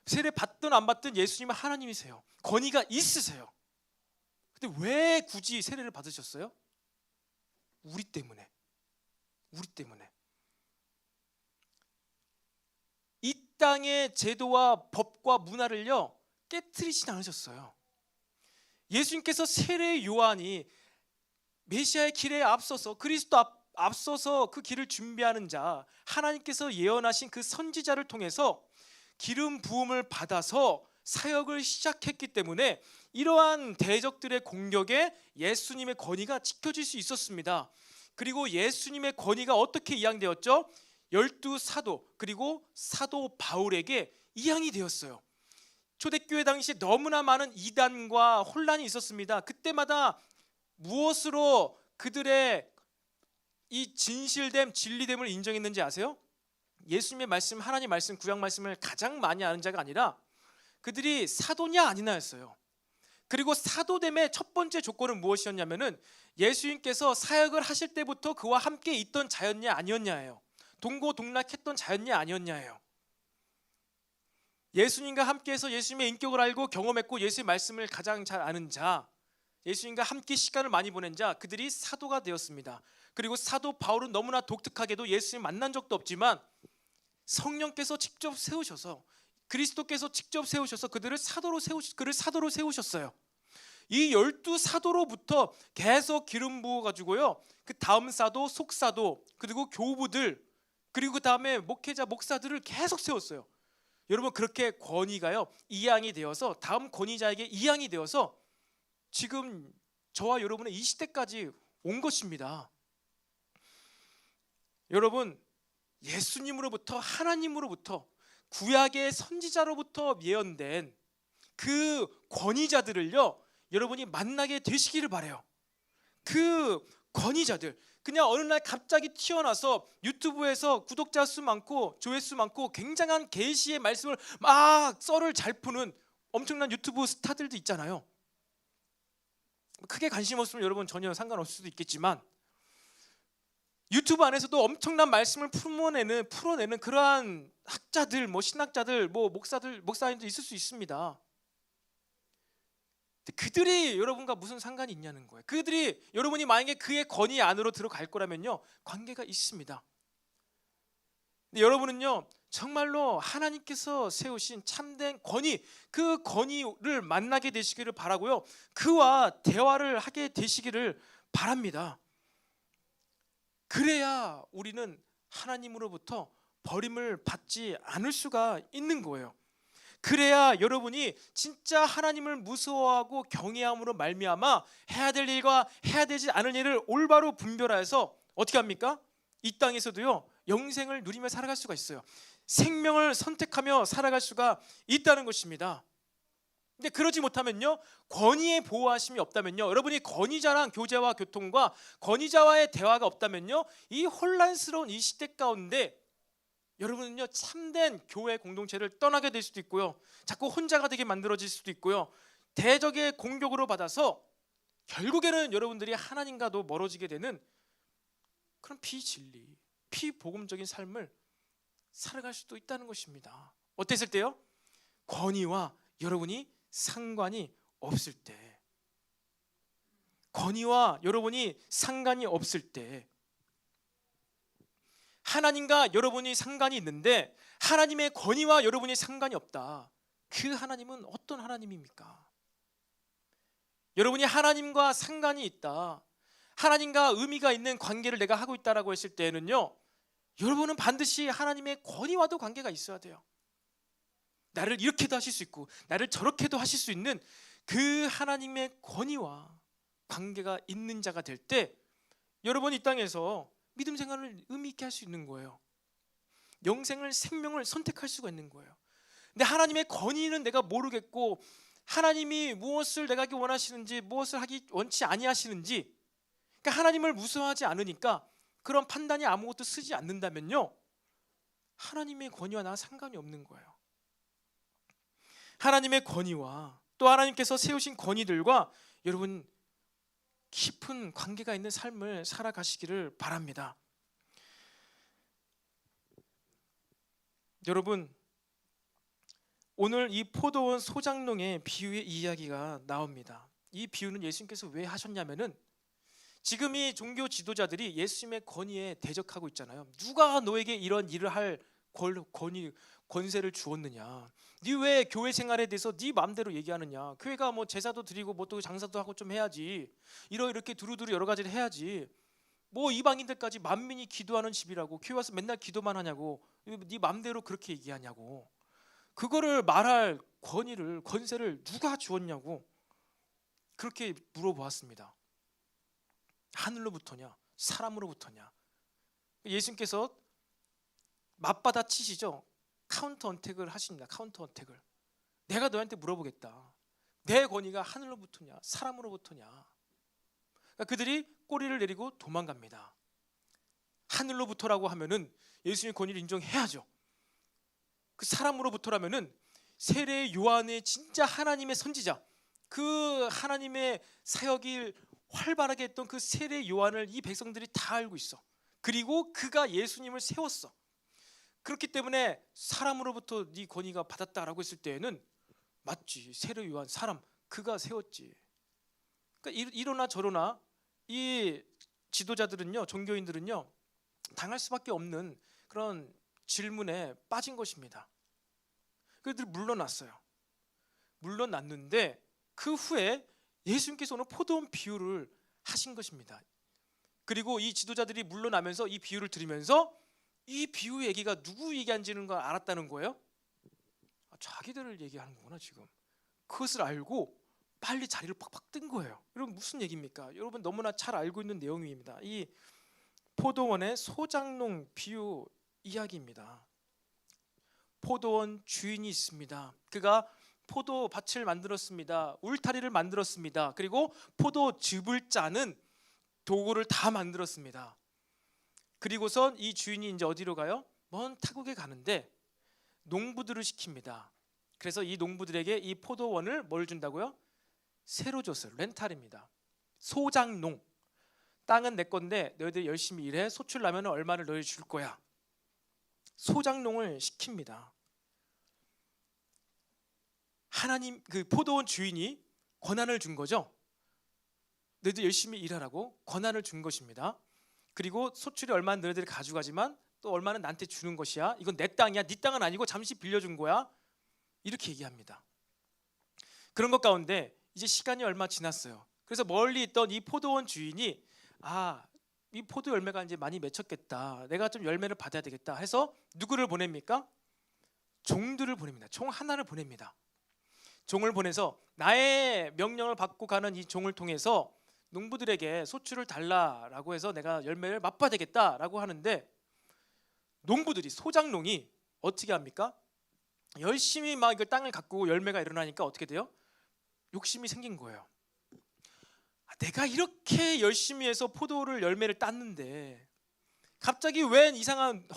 세례 받든 안 받든 예수님은 하나님이세요. 권위가 있으세요. 근데 왜 굳이 세례를 받으셨어요? 우리 때문에. 이 땅의 제도와 법과 문화를요, 깨트리진 않으셨어요. 예수님께서 세례 요한이 메시아의 길에 앞서서 앞서서 그 길을 준비하는 자, 하나님께서 예언하신 그 선지자를 통해서 기름 부음을 받아서 사역을 시작했기 때문에 이러한 대적들의 공격에 예수님의 권위가 지켜질 수 있었습니다. 그리고 예수님의 권위가 어떻게 이양되었죠? 12사도 그리고 사도 바울에게 이양이 되었어요. 초대교회 당시 너무나 많은 이단과 혼란이 있었습니다. 그때마다 무엇으로 그들의 이 진실됨, 진리됨을 인정했는지 아세요? 예수님의 말씀, 하나님 말씀, 구약 말씀을 가장 많이 아는 자가 아니라 그들이 사도냐 아니냐였어요. 그리고 사도됨의 첫 번째 조건은 무엇이었냐면은 예수님께서 사역을 하실 때부터 그와 함께 있던 자였냐 아니었냐예요. 동고동락했던 자였냐 아니었냐예요. 예수님과 함께해서 예수님의 인격을 알고 경험했고 예수의 말씀을 가장 잘 아는 자, 예수님과 함께 시간을 많이 보낸 자, 그들이 사도가 되었습니다. 그리고 사도 바울은 너무나 독특하게도 예수님 만난 적도 없지만 성령께서 직접 세우셔서, 그리스도께서 직접 세우셔서 그를 사도로 세우셨어요. 이 12사도로부터 계속 기름 부어 가지고요, 그 다음 사도, 속사도, 그리고 교부들, 그리고 그 다음에 목회자, 목사들을 계속 세웠어요. 여러분, 그렇게 권위가요 이양이 되어서 다음 권위자에게 이양이 되어서 지금 저와 여러분의 이 시대까지 온 것입니다. 여러분, 예수님으로부터, 하나님으로부터, 구약의 선지자로부터 예언된 그 권위자들을요 여러분이 만나게 되시기를 바라요. 그 권위자들, 그냥 어느 날 갑자기 튀어나서 유튜브에서 구독자 수 많고 조회수 많고 굉장한 계시의 말씀을 막 썰을 잘 푸는 엄청난 유튜브 스타들도 있잖아요. 크게 관심 없으면 여러분 전혀 상관없을 수도 있겠지만 유튜브 안에서도 엄청난 말씀을 풀어내는 그러한 학자들, 신학자들, 목사님도 있을 수 있습니다. 그들이 여러분과 무슨 상관이 있냐는 거예요. 그들이 여러분이 만약에 그의 권위 안으로 들어갈 거라면요 관계가 있습니다. 근데 여러분은요 정말로 하나님께서 세우신 참된 권위, 그 권위를 만나게 되시기를 바라고요, 그와 대화를 하게 되시기를 바랍니다. 그래야 우리는 하나님으로부터 버림을 받지 않을 수가 있는 거예요. 그래야 여러분이 진짜 하나님을 무서워하고 경외함으로 말미암아 해야 될 일과 해야 되지 않을 일을 올바로 분별하여서 어떻게 합니까? 이 땅에서도요 영생을 누리며 살아갈 수가 있어요. 생명을 선택하며 살아갈 수가 있다는 것입니다. 근데 그러지 못하면요, 권위의 보호하심이 없다면요, 여러분이 권위자랑 교제와 교통과 권위자와의 대화가 없다면요, 이 혼란스러운 이 시대 가운데 여러분은요 참된 교회 공동체를 떠나게 될 수도 있고요, 자꾸 혼자가 되게 만들어질 수도 있고요, 대적의 공격으로 받아서 결국에는 여러분들이 하나님과도 멀어지게 되는 그런 비진리, 비복음적인 삶을 살아갈 수도 있다는 것입니다. 어땠을 때요? 권위와 여러분이 상관이 없을 때, 권위와 여러분이 상관이 없을 때, 하나님과 여러분이 상관이 있는데 하나님의 권위와 여러분이 상관이 없다. 그 하나님은 어떤 하나님입니까? 여러분이 하나님과 상관이 있다, 하나님과 의미가 있는 관계를 내가 하고 있다라고 했을 때에는요, 여러분은 반드시 하나님의 권위와도 관계가 있어야 돼요. 나를 이렇게도 하실 수 있고 나를 저렇게도 하실 수 있는 그 하나님의 권위와 관계가 있는 자가 될 때 여러분 이 땅에서 믿음 생활을 의미 있게 할 수 있는 거예요. 영생을, 생명을 선택할 수가 있는 거예요. 근데 하나님의 권위는 내가 모르겠고 하나님이 무엇을 내가 하기 원하시는지, 무엇을 하기 원치 아니하시는지, 그러니까 하나님을 무서워하지 않으니까 그런 판단이 아무것도 쓰지 않는다면요, 하나님의 권위와 나 상관이 없는 거예요. 하나님의 권위와 또 하나님께서 세우신 권위들과 여러분 깊은 관계가 있는 삶을 살아가시기를 바랍니다. 여러분, 오늘 이 포도원 소작농의 비유의 이야기가 나옵니다. 이 비유는 예수님께서 왜 하셨냐면은 지금 이 종교 지도자들이 예수님의 권위에 대적하고 있잖아요. 누가 너에게 이런 일을 할 권세를 주었느냐? 네 왜 교회 생활에 대해서 네 마음대로 얘기하느냐? 교회가 뭐 제사도 드리고 뭐 또 장사도 하고 좀 해야지. 이렇게 두루두루 여러 가지를 해야지. 뭐 이방인들까지 만민이 기도하는 집이라고 교회 와서 맨날 기도만 하냐고. 네 마음대로 그렇게 얘기하냐고. 그거를 말할 권세를 누가 주었냐고. 그렇게 물어보았습니다. 하늘로부터냐? 사람으로부터냐? 예수님께서 맞받아 치시죠. 카운터 언택을 하십니다. 카운터 언택을. 내가 너한테 물어보겠다. 내 권위가 하늘로부터냐 사람으로부터냐. 그러니까 그들이 꼬리를 내리고 도망갑니다. 하늘로부터라고 하면은 예수님의 권위를 인정해야죠. 그 사람으로부터라면은 세례 요한의 진짜 하나님의 선지자, 그 하나님의 사역을 활발하게 했던 그 세례 요한을 이 백성들이 다 알고 있어. 그리고 그가 예수님을 세웠어. 그렇기 때문에 사람으로부터 네 권위가 받았다라고 했을 때에는 맞지. 세례 요한 사람 그가 세웠지. 그러니까 이러나 저러나 이 지도자들은요, 종교인들은요, 당할 수밖에 없는 그런 질문에 빠진 것입니다. 그들이 물러났어요. 물러났는데 그 후에 예수님께서는 포도원 비유를 하신 것입니다. 그리고 이 지도자들이 물러나면서 이 비유를 들으면서 이 비유 얘기가 누구 얘기한지는 걸 알았다는 거예요. 자기들을 얘기하는 거구나 지금. 그것을 알고 빨리 자리를 팍팍 뜬 거예요. 여러분 무슨 얘기입니까? 여러분 너무나 잘 알고 있는 내용입니다. 이 포도원의 소작농 비유 이야기입니다. 포도원 주인이 있습니다. 그가 포도밭을 만들었습니다. 울타리를 만들었습니다. 그리고 포도즙을 짜는 도구를 다 만들었습니다. 그리고선 이 주인이 이제 어디로 가요? 먼 타국에 가는데 농부들을 시킵니다. 그래서 이 농부들에게 이 포도원을 뭘 준다고요? 새로 줬어요. 렌탈입니다. 소작농. 땅은 내 건데 너희들 열심히 일해. 소출 나면 얼마를 너희 줄 거야. 소작농을 시킵니다. 하나님 그 포도원 주인이 권한을 준 거죠. 너희들 열심히 일하라고 권한을 준 것입니다. 그리고 소출이 얼마는 너희들이 가져가지만 또 얼마는 나한테 주는 것이야. 이건 내 땅이야. 네 땅은 아니고 잠시 빌려준 거야. 이렇게 얘기합니다. 그런 것 가운데 이제 시간이 얼마 지났어요. 그래서 멀리 있던 이 포도원 주인이 이 포도 열매가 이제 많이 맺혔겠다. 내가 좀 열매를 받아야 되겠다 해서 누구를 보냅니까? 종들을 보냅니다. 종 하나를 보냅니다. 종을 보내서 나의 명령을 받고 가는 이 종을 통해서 농부들에게 소출을 달라라고 해서 내가 열매를 맛봐야 되겠다라고 하는데 농부들이 소작농이 어떻게 합니까? 열심히 막 이걸 땅을 가꾸고 열매가 일어나니까 어떻게 돼요? 욕심이 생긴 거예요. 내가 이렇게 열심히 해서 포도를 열매를 땄는데 갑자기 웬 이상한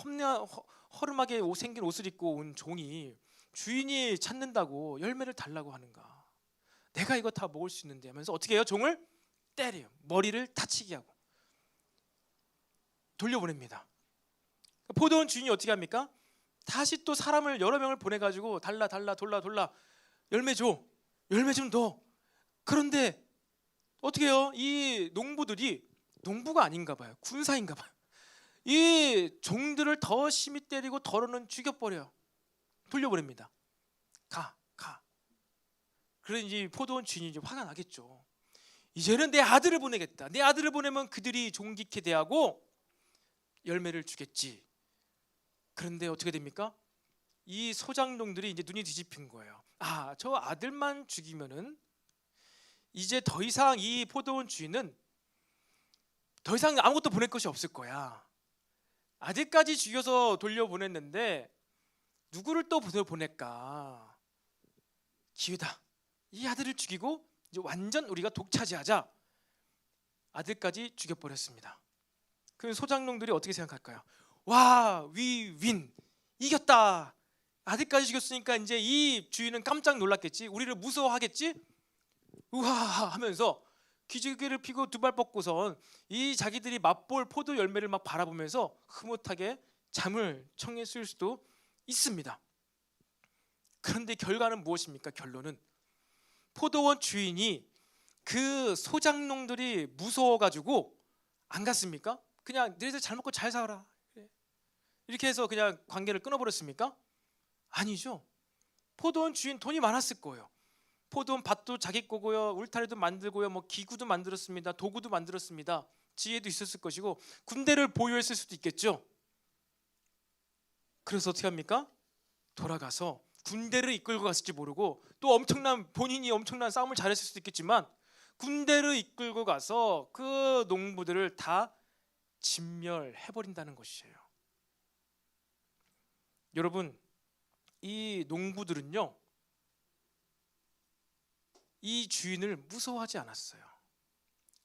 허름하게 생긴 옷을 입고 온 종이 주인이 찾는다고 열매를 달라고 하는가? 내가 이거 다 먹을 수 있는데 하면서 어떻게 해요? 종을 때려요. 머리를 다치게 하고 돌려보냅니다. 포도원 주인이 어떻게 합니까? 다시 또 사람을 여러 명을 보내가지고 달라 열매 줘. 열매 좀 더. 그런데 어떻게 해요? 이 농부들이 농부가 아닌가 봐요. 군사인가 봐요. 이 종들을 더 심히 때리고 더러는 죽여버려요. 돌려보냅니다. 가. 그러니 포도원 주인이 이제 화가 나겠죠. 이제는 내 아들을 보내겠다. 내 아들을 보내면 그들이 종기케 대하고 열매를 주겠지. 그런데 어떻게 됩니까? 이 소작농들이 이제 눈이 뒤집힌 거예요. 저 아들만 죽이면은 이제 더 이상 이 포도원 주인은 더 이상 아무것도 보낼 것이 없을 거야. 아들까지 죽여서 돌려보냈는데 누구를 또 보낼까? 기회다. 이 아들을 죽이고 이제 완전 우리가 독차지하자. 아들까지 죽여버렸습니다. 그 소작농들이 어떻게 생각할까요? 와, 윈 이겼다. 아들까지 죽였으니까 이제 이 주인은 깜짝 놀랐겠지. 우리를 무서워하겠지. 우와 하면서 기지개를 피고 두 발 뻗고선 이 자기들이 맛볼 포도 열매를 막 바라보면서 흐뭇하게 잠을 청했을 수도 있습니다. 그런데 결과는 무엇입니까? 결론은 포도원 주인이 그 소작농들이 무서워가지고 안 갔습니까? 그냥 너희들 잘 먹고 잘 살아 이렇게 해서 그냥 관계를 끊어버렸습니까? 아니죠. 포도원 주인 돈이 많았을 거예요. 포도원 밭도 자기 거고요, 울타리도 만들고요, 뭐 기구도 만들었습니다, 도구도 만들었습니다, 지혜도 있었을 것이고 군대를 보유했을 수도 있겠죠. 그래서 어떻게 합니까? 돌아가서 군대를 이끌고 갔을지 모르고 또 본인이 엄청난 싸움을 잘했을 수도 있겠지만 군대를 이끌고 가서 그 농부들을 다 진멸해버린다는 것이에요. 여러분, 이 농부들은요, 이 주인을 무서워하지 않았어요.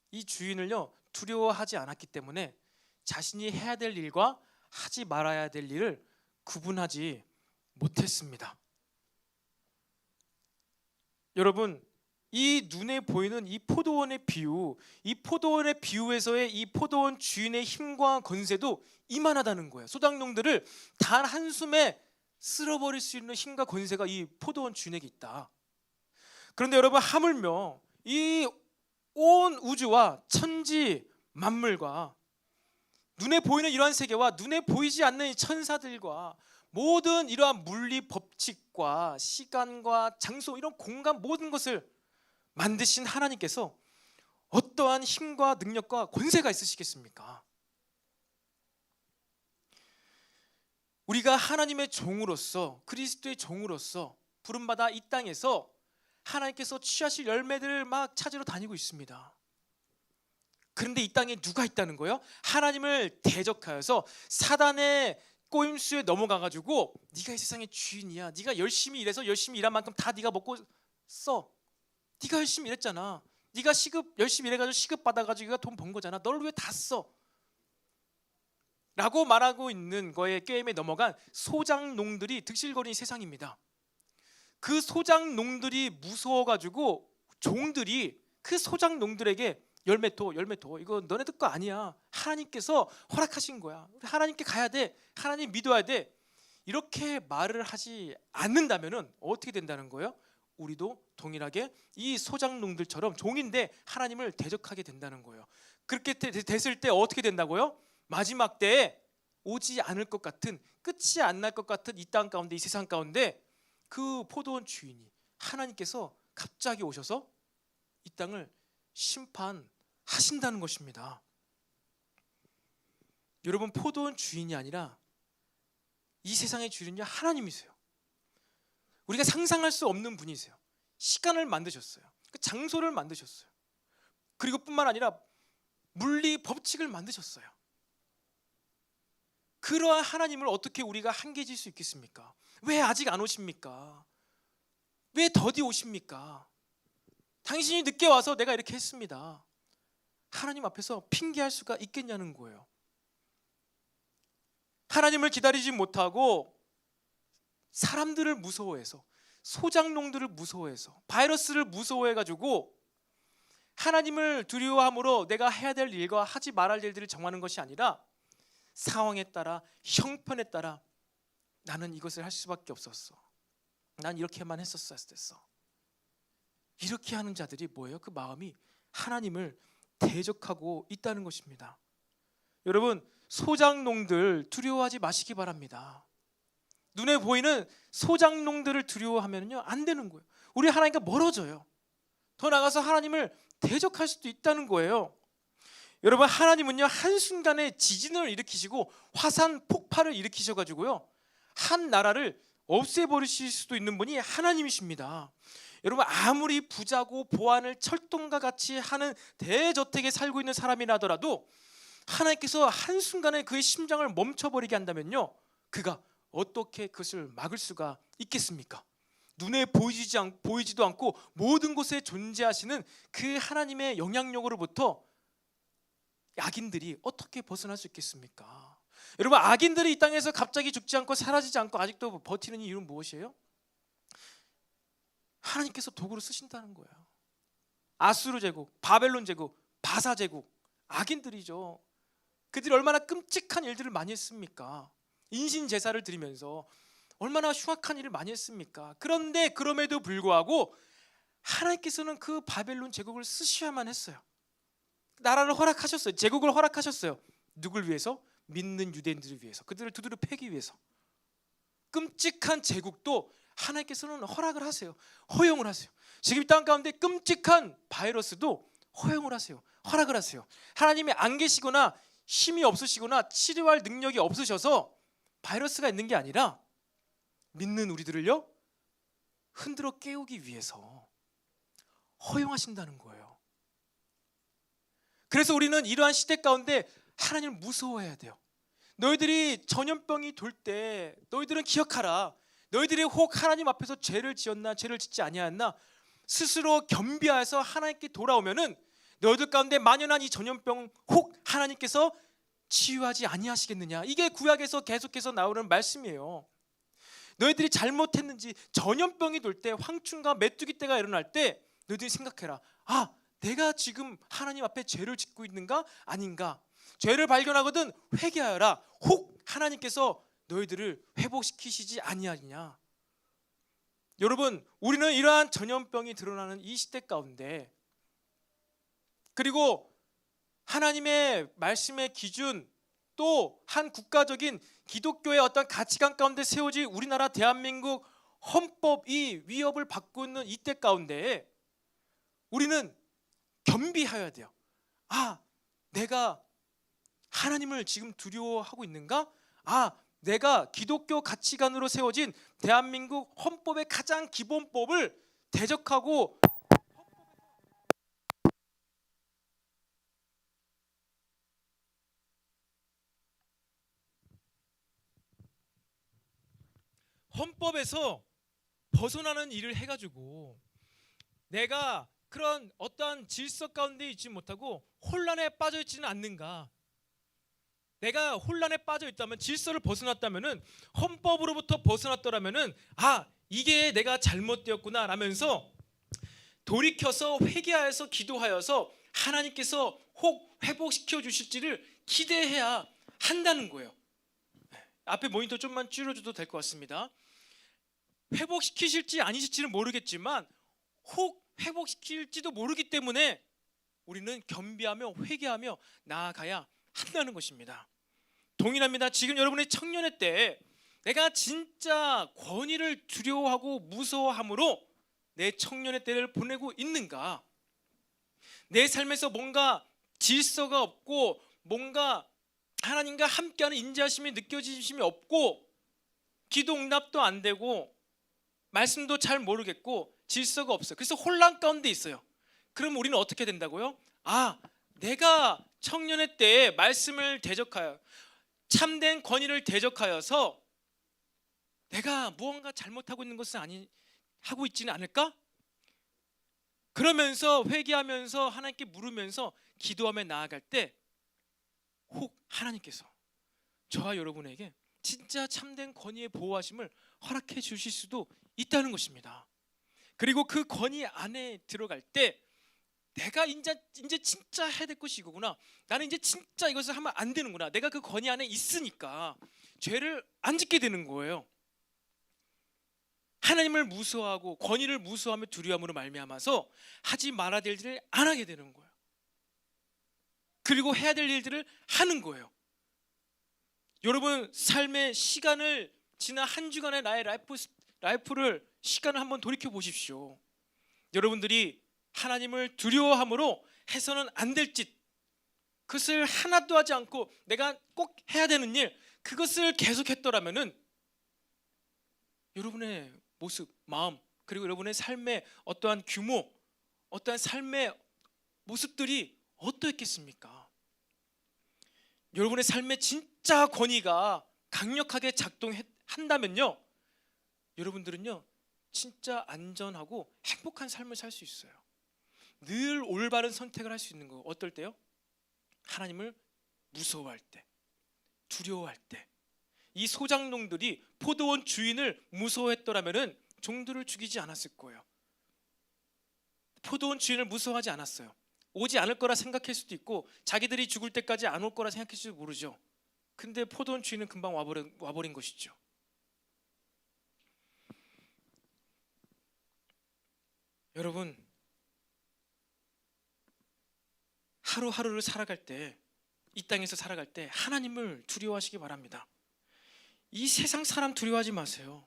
이 주인을요 두려워하지 않았기 때문에 자신이 해야 될 일과 하지 말아야 될 일을 구분하지 못했습니다. 여러분, 이 눈에 보이는 이 포도원의 비유, 이 포도원의 비유에서의 이 포도원 주인의 힘과 권세도 이만하다는 거예요. 소작농들을 단 한숨에 쓸어버릴 수 있는 힘과 권세가 이 포도원 주인에게 있다. 그런데 여러분, 하물며 이 온 우주와 천지 만물과 눈에 보이는 이러한 세계와 눈에 보이지 않는 이 천사들과 모든 이러한 물리 법칙과 시간과 장소, 이런 공간 모든 것을 만드신 하나님께서 어떠한 힘과 능력과 권세가 있으시겠습니까? 우리가 하나님의 종으로서, 그리스도의 종으로서 부름받아 이 땅에서 하나님께서 취하실 열매들을 막 찾으러 다니고 있습니다. 그런데 이 땅에 누가 있다는 거예요? 하나님을 대적하여서 사단의 꼬임수에 넘어가가지고 네가 이 세상의 주인이야, 네가 열심히 일해서 열심히 일한 만큼 다 네가 먹고 써, 네가 열심히 일했잖아, 네가 열심히 일해가지고 시급 받아가지고 돈 번 거잖아, 널 왜 다 써? 라고 말하고 있는 거에 게임에 넘어간 소작농들이 득실거리는 세상입니다. 그 소작농들이 무서워가지고 종들이 그 소작농들에게 열매토 이거 너네들 거 아니야, 하나님께서 허락하신 거야, 하나님께 가야 돼, 하나님 믿어야 돼, 이렇게 말을 하지 않는다면 어떻게 된다는 거예요? 우리도 동일하게 이 소작농들처럼 종인데 하나님을 대적하게 된다는 거예요. 그렇게 됐을 때 어떻게 된다고요? 마지막 때에 오지 않을 것 같은, 끝이 안 날 것 같은 이 땅 가운데, 이 세상 가운데 그 포도원 주인이 하나님께서 갑자기 오셔서 이 땅을 심판하신다는 것입니다. 여러분, 포도원 주인이 아니라 이 세상의 주인은요 하나님이세요. 우리가 상상할 수 없는 분이세요. 시간을 만드셨어요. 그 장소를 만드셨어요. 그리고 뿐만 아니라 물리 법칙을 만드셨어요. 그러한 하나님을 어떻게 우리가 한계질 수 있겠습니까? 왜 아직 안 오십니까? 왜 더디 오십니까? 당신이 늦게 와서 내가 이렇게 했습니다. 하나님 앞에서 핑계할 수가 있겠냐는 거예요. 하나님을 기다리지 못하고 사람들을 무서워해서, 소작농들을 무서워해서, 바이러스를 무서워해가지고 하나님을 두려워함으로 내가 해야 될 일과 하지 말아야 될 일들을 정하는 것이 아니라 상황에 따라, 형편에 따라 나는 이것을 할 수밖에 없었어, 난 이렇게만 했었어야 됐어, 이렇게 하는 자들이 뭐예요? 그 마음이 하나님을 대적하고 있다는 것입니다. 여러분, 소작농들 두려워하지 마시기 바랍니다. 눈에 보이는 소작농들을 두려워하면요 안 되는 거예요. 우리 하나님과 멀어져요. 더 나아가서 하나님을 대적할 수도 있다는 거예요. 여러분, 하나님은요 한순간에 지진을 일으키시고 화산 폭발을 일으키셔가지고요 한 나라를 없애버리실 수도 있는 분이 하나님이십니다. 여러분, 아무리 부자고 보안을 철동과 같이 하는 대저택에 살고 있는 사람이라 하더라도 하나님께서 한순간에 그의 심장을 멈춰버리게 한다면요 그가 어떻게 그것을 막을 수가 있겠습니까? 눈에 보이지도 않고 모든 곳에 존재하시는 그 하나님의 영향력으로부터 악인들이 어떻게 벗어날 수 있겠습니까? 여러분, 악인들이 이 땅에서 갑자기 죽지 않고 사라지지 않고 아직도 버티는 이유는 무엇이에요? 하나님께서 도구로 쓰신다는 거예요. 아수르 제국, 바벨론 제국, 바사 제국, 악인들이죠. 그들이 얼마나 끔찍한 일들을 많이 했습니까? 인신 제사를 드리면서 얼마나 흉악한 일을 많이 했습니까? 그런데 그럼에도 불구하고 하나님께서는 그 바벨론 제국을 쓰셔야만 했어요. 나라를 허락하셨어요. 제국을 허락하셨어요. 누굴 위해서? 믿는 유대인들을 위해서, 그들을 두드려 패기 위해서. 끔찍한 제국도 하나님께서는 허락을 하세요. 허용을 하세요. 지금 이 땅 가운데 끔찍한 바이러스도 허용을 하세요. 허락을 하세요. 하나님이 안 계시거나 힘이 없으시거나 치료할 능력이 없으셔서 바이러스가 있는 게 아니라 믿는 우리들을요 흔들어 깨우기 위해서 허용하신다는 거예요. 그래서 우리는 이러한 시대 가운데 하나님을 무서워해야 돼요. 너희들이 전염병이 돌 때 너희들은 기억하라. 너희들이 혹 하나님 앞에서 죄를 지었나 죄를 짓지 아니하였나 스스로 겸비하여서 하나님께 돌아오면은 너희들 가운데 만연한 이 전염병 혹 하나님께서 치유하지 아니하시겠느냐. 이게 구약에서 계속해서 나오는 말씀이에요. 너희들이 잘못했는지 전염병이 돌 때 황충과 메뚜기 떼가 일어날 때 너희들이 생각해라. 아, 내가 지금 하나님 앞에 죄를 짓고 있는가 아닌가. 죄를 발견하거든 회개하여라. 혹 하나님께서 너희들을 회복시키시지 아니하느냐. 여러분, 우리는 이러한 전염병이 드러나는 이 시대 가운데 그리고 하나님의 말씀의 기준 또 한 국가적인 기독교의 어떤 가치관 가운데 세워진 우리나라 대한민국 헌법이 위협을 받고 있는 이때 가운데 우리는 겸비해야 돼요. 아, 내가 하나님을 지금 두려워하고 있는가? 아, 내가 기독교 가치관으로 세워진 대한민국 헌법의 가장 기본법을 대적하고 헌법에서 벗어나는 일을 해가지고 내가 그런 어떠한 질서 가운데 있지 못하고 혼란에 빠져 있지는 않는가. 내가 혼란에 빠져 있다면 질서를 벗어났다면은 헌법으로부터 벗어났더라면은 아, 이게 내가 잘못되었구나 라면서 돌이켜서 회개하여서 기도하여서 하나님께서 혹 회복시켜 주실지를 기대해야 한다는 거예요. 앞에 모니터 좀만 줄여줘도 될 것 같습니다. 회복시키실지 아니실지는 모르겠지만 혹 회복시킬지도 모르기 때문에 우리는 겸비하며 회개하며 나아가야 한다는 것입니다. 동일합니다. 지금 여러분의 청년의 때 내가 진짜 권위를 두려워하고 무서워함으로 내 청년의 때를 보내고 있는가? 내 삶에서 뭔가 질서가 없고 뭔가 하나님과 함께하는 인자하심이 느껴지심이 없고 기도 응답도 안 되고 말씀도 잘 모르겠고 질서가 없어요. 그래서 혼란 가운데 있어요. 그럼 우리는 어떻게 된다고요? 아, 내가 청년의 때에 말씀을 대적하여 참된 권위를 대적하여서 내가 무언가 잘못하고 있는 것은 하고 있지는 않을까? 그러면서 회개하면서 하나님께 물으면서 기도하며 나아갈 때 혹 하나님께서 저와 여러분에게 진짜 참된 권위의 보호하심을 허락해 주실 수도 있다는 것입니다. 그리고 그 권위 안에 들어갈 때 내가 이제 진짜 해야 될 것이 이거구나. 나는 이제 진짜 이것을 하면 안 되는구나. 내가 그 권위 안에 있으니까 죄를 안 짓게 되는 거예요. 하나님을 무서워하고 권위를 무서워하며 두려움으로 말미암아서 하지 말아야 될 일을 안 하게 되는 거예요. 그리고 해야 될 일들을 하는 거예요. 여러분 삶의 시간을 지난 한 주간의 나의 라이프를 시간을 한번 돌이켜 보십시오. 여러분들이 하나님을 두려워함으로 해서는 안 될 짓, 그것을 하나도 하지 않고 내가 꼭 해야 되는 일, 그것을 계속했더라면은 여러분의 모습, 마음, 그리고 여러분의 삶의 어떠한 규모, 어떠한 삶의 모습들이 어떠했겠습니까? 여러분의 삶의 진짜 권위가 강력하게 작동한다면요, 여러분들은요 진짜 안전하고 행복한 삶을 살 수 있어요. 늘 올바른 선택을 할 수 있는 거. 어떨 때요? 하나님을 무서워할 때, 두려워할 때. 이 소장농들이 포도원 주인을 무서워했더라면은 종들을 죽이지 않았을 거예요. 포도원 주인을 무서워하지 않았어요. 오지 않을 거라 생각할 수도 있고 자기들이 죽을 때까지 안 올 거라 생각할지도 모르죠. 근데 포도원 주인은 금방 와버린 것이죠. 여러분, 하루하루를 살아갈 때, 이 땅에서 살아갈 때 하나님을 두려워하시기 바랍니다. 이 세상 사람 두려워하지 마세요.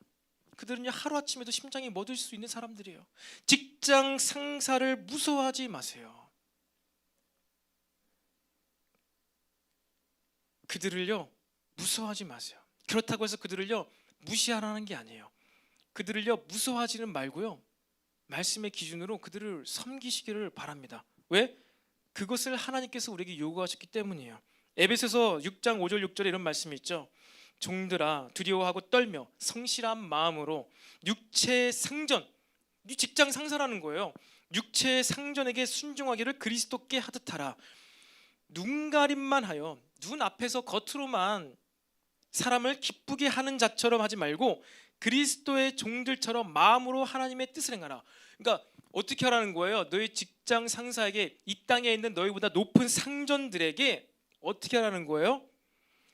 그들은요 하루아침에도 심장이 멎을 수 있는 사람들이에요. 직장 상사를 무서워하지 마세요. 그들을요 무서워하지 마세요. 그렇다고 해서 그들을요 무시하라는 게 아니에요. 그들을요 무서워하지는 말고요, 말씀의 기준으로 그들을 섬기시기를 바랍니다. 왜? 그것을 하나님께서 우리에게 요구하셨기 때문이에요. 에베소서 6장 5절 6절에 이런 말씀이 있죠. 종들아 두려워하고 떨며 성실한 마음으로 육체의 상전, 이 직장 상사라는 거예요. 육체의 상전에게 순종하기를 그리스도께 하듯 하라. 눈가림만 하여 눈 앞에서 겉으로만 사람을 기쁘게 하는 자처럼 하지 말고 그리스도의 종들처럼 마음으로 하나님의 뜻을 행하라. 그러니까 어떻게 하라는 거예요? 너희 직장 상사에게, 이 땅에 있는 너희보다 높은 상전들에게 어떻게 하라는 거예요?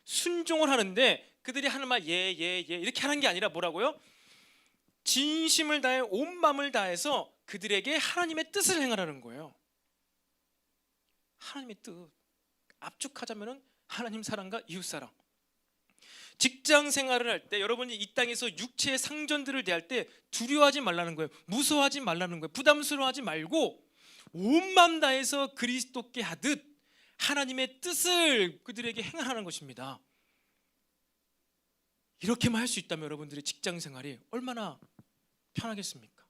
순종을 하는데 그들이 하는 말 예 이렇게 하는 게 아니라 뭐라고요? 진심을 다해 온 마음을 다해서 그들에게 하나님의 뜻을 행하라는 거예요. 하나님의 뜻. 압축하자면은 하나님 사랑과 이웃 사랑. 직장 생활을 할 때 여러분이 이 땅에서 육체의 상전들을 대할 때 두려워하지 말라는 거예요. 무서워하지 말라는 거예요. 부담스러워하지 말고 온 마음 다해서 그리스도께 하듯 하나님의 뜻을 그들에게 행하라는 것입니다. 이렇게만 할 수 있다면 여러분들의 직장 생활이 얼마나 편하겠습니까?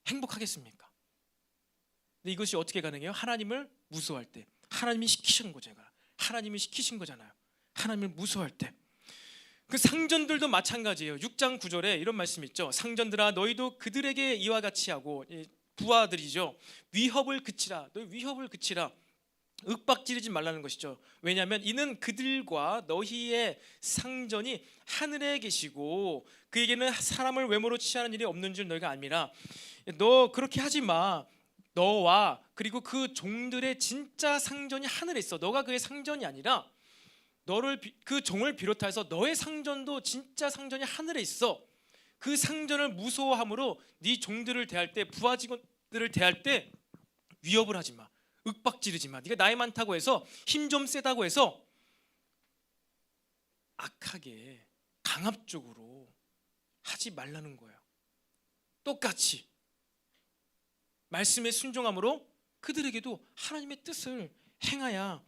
행복하겠습니까? 근데 이것이 어떻게 가능해요? 하나님을 무서워할 때. 하나님이 시키신 거잖아요. 하나님이 시키신 거잖아요. 하나님을 무서워할 때. 그 상전들도 마찬가지예요. 6장 9절에 이런 말씀이 있죠. 상전들아 너희도 그들에게 이와 같이 하고, 부하들이죠, 위협을 그치라. 너희 위협을 그치라. 윽박지르지 말라는 것이죠. 왜냐하면 이는 그들과 너희의 상전이 하늘에 계시고 그에게는 사람을 외모로 취하는 일이 없는 줄 너희가 압니다. 너 그렇게 하지 마. 너와 그리고 그 종들의 진짜 상전이 하늘에 있어. 너가 그의 상전이 아니라 너를 그 종을 비롯해서 너의 상전도 진짜 상전이 하늘에 있어. 그 상전을 무서워함으로 네 종들을 대할 때, 부하 직원들을 대할 때 위협을 하지 마. 윽박지르지 마. 네가 나이 많다고 해서 힘 좀 세다고 해서 악하게 강압적으로 하지 말라는 거예요. 똑같이 말씀에 순종함으로 그들에게도 하나님의 뜻을 행해야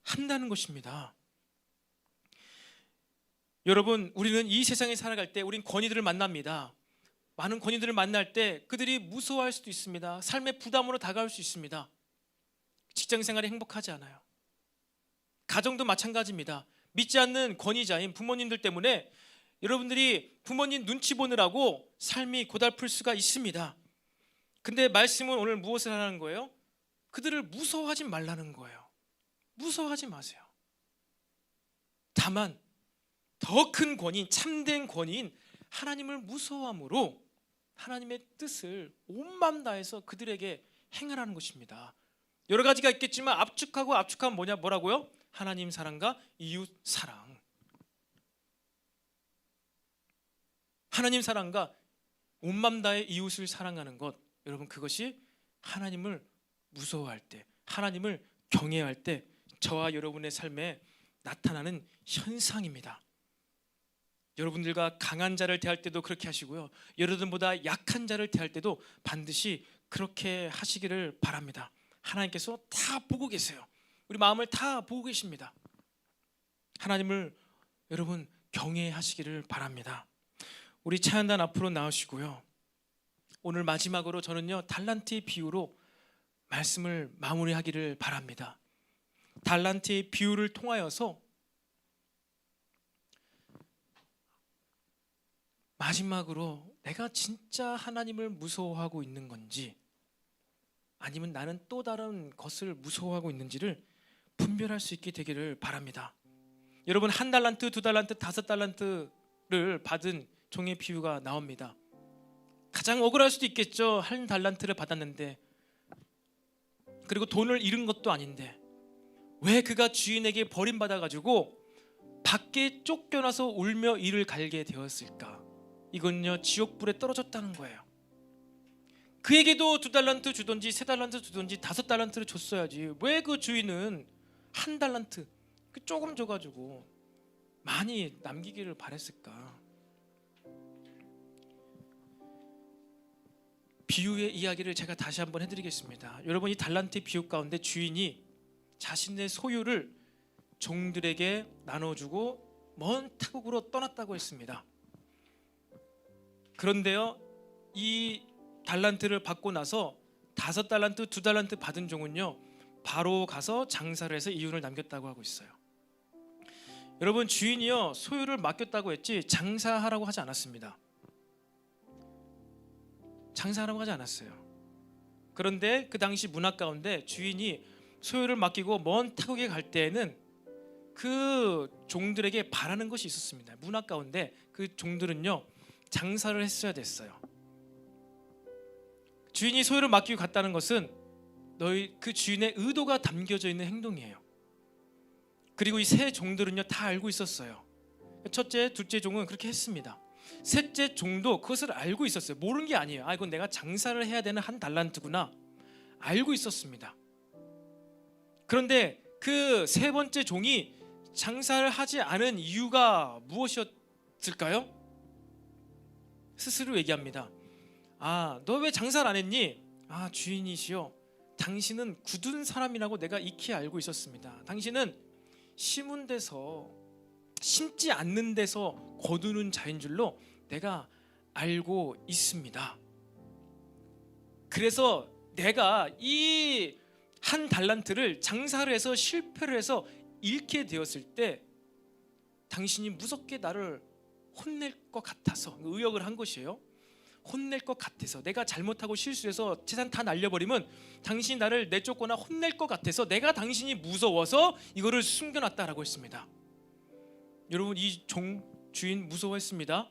한다는 것입니다. 여러분, 우리는 이 세상에 살아갈 때 우린 권위들을 만납니다. 많은 권위들을 만날 때 그들이 무서워할 수도 있습니다. 삶의 부담으로 다가올 수 있습니다. 직장생활이 행복하지 않아요. 가정도 마찬가지입니다. 믿지 않는 권위자인 부모님들 때문에 여러분들이 부모님 눈치 보느라고 삶이 고달플 수가 있습니다. 근데 말씀은 오늘 무엇을 하라는 거예요? 그들을 무서워하지 말라는 거예요. 무서워하지 마세요. 다만 더 큰 권위인, 참된 권위인 하나님을 무서워함으로 하나님의 뜻을 온 마음 다해서 그들에게 행하라는 것입니다. 여러 가지가 있겠지만 압축하면 뭐라고요? 하나님 사랑과 이웃 사랑. 하나님 사랑과 온 마음 다해 이웃을 사랑하는 것, 여러분 그것이 하나님을 무서워할 때, 하나님을 경외할 때 저와 여러분의 삶에 나타나는 현상입니다. 여러분들과 강한 자를 대할 때도 그렇게 하시고요, 여러분보다 약한 자를 대할 때도 반드시 그렇게 하시기를 바랍니다. 하나님께서 다 보고 계세요. 우리 마음을 다 보고 계십니다. 하나님을 여러분 경외하시기를 바랍니다. 우리 찬양단 앞으로 나오시고요, 오늘 마지막으로 저는요 달란트의 비유로 말씀을 마무리하기를 바랍니다. 달란트의 비유를 통하여서 마지막으로 내가 진짜 하나님을 무서워하고 있는 건지 아니면 나는 또 다른 것을 무서워하고 있는지를 분별할 수 있게 되기를 바랍니다. 여러분, 1달란트, 2달란트, 5달란트를 받은 종의 비유가 나옵니다. 가장 억울할 수도 있겠죠. 1달란트를 받았는데, 그리고 돈을 잃은 것도 아닌데 왜 그가 주인에게 버림받아가지고 밖에 쫓겨나서 울며 이를 갈게 되었을까? 이건요 지옥불에 떨어졌다는 거예요. 그에게도 2달란트 주든지 3달란트 주든지 5달란트를 줬어야지. 왜 그 주인은 1달란트 조금 줘가지고 많이 남기기를 바랬을까? 비유의 이야기를 제가 다시 한번 해드리겠습니다. 여러분, 이 달란트의 비유 가운데 주인이 자신의 소유를 종들에게 나눠주고 먼 타국으로 떠났다고 했습니다. 그런데요, 이 달란트를 받고 나서 5달란트, 2달란트 받은 종은요, 바로 가서 장사를 해서 이윤을 남겼다고 하고 있어요. 여러분, 주인이요, 소유를 맡겼다고 했지 장사하라고 하지 않았습니다. 장사하라고 하지 않았어요. 그런데 그 당시 문화 가운데 주인이 소유를 맡기고 먼 타국에 갈 때에는 그 종들에게 바라는 것이 있었습니다. 문화 가운데 그 종들은요, 장사를 했어야 됐어요. 주인이 소유를 맡기고 갔다는 것은 너희 그 주인의 의도가 담겨져 있는 행동이에요. 그리고 이 세 종들은요, 다 알고 있었어요. 첫째, 둘째 종은 그렇게 했습니다. 셋째 종도 그것을 알고 있었어요. 모르는 게 아니에요. 이건 내가 장사를 해야 되는 한 달란트구나, 알고 있었습니다. 그런데 그 세 번째 종이 장사를 하지 않은 이유가 무엇이었을까요? 스스로 얘기합니다. 너 왜 장사를 안 했니? 주인이시여, 당신은 굳은 사람이라고 내가 익히 알고 있었습니다. 당신은 심은 데서, 심지 않는 데서 거두는 자인 줄로 내가 알고 있습니다. 그래서 내가 이 한 달란트를 장사를 해서 실패를 해서 잃게 되었을 때 당신이 무섭게 나를 혼낼 것 같아서, 의역을 한 것이에요. 혼낼 것 같아서, 내가 잘못하고 실수해서 재산 다 날려버리면 당신이 나를 내쫓거나 혼낼 것 같아서 내가 당신이 무서워서 이거를 숨겨놨다라고 했습니다. 여러분, 이 종 주인 무서워했습니다.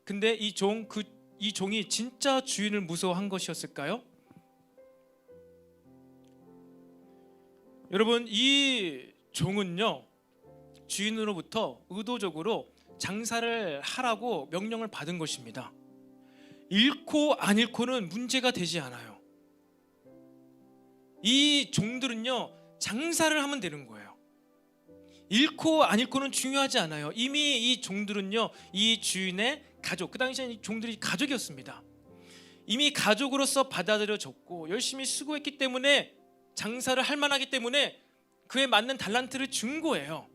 근데 이 종이 진짜 주인을 무서워한 것이었을까요? 여러분, 이 종은요, 주인으로부터 의도적으로 장사를 하라고 명령을 받은 것입니다. 잃고 안 잃고는 문제가 되지 않아요. 이 종들은요, 장사를 하면 되는 거예요. 잃고 안 잃고는 중요하지 않아요. 이미 이 종들은요, 이 주인의 가족, 그 당시에는 이 종들이 가족이었습니다. 이미 가족으로서 받아들여졌고 열심히 수고했기 때문에, 장사를 할 만하기 때문에 그에 맞는 달란트를 준 거예요.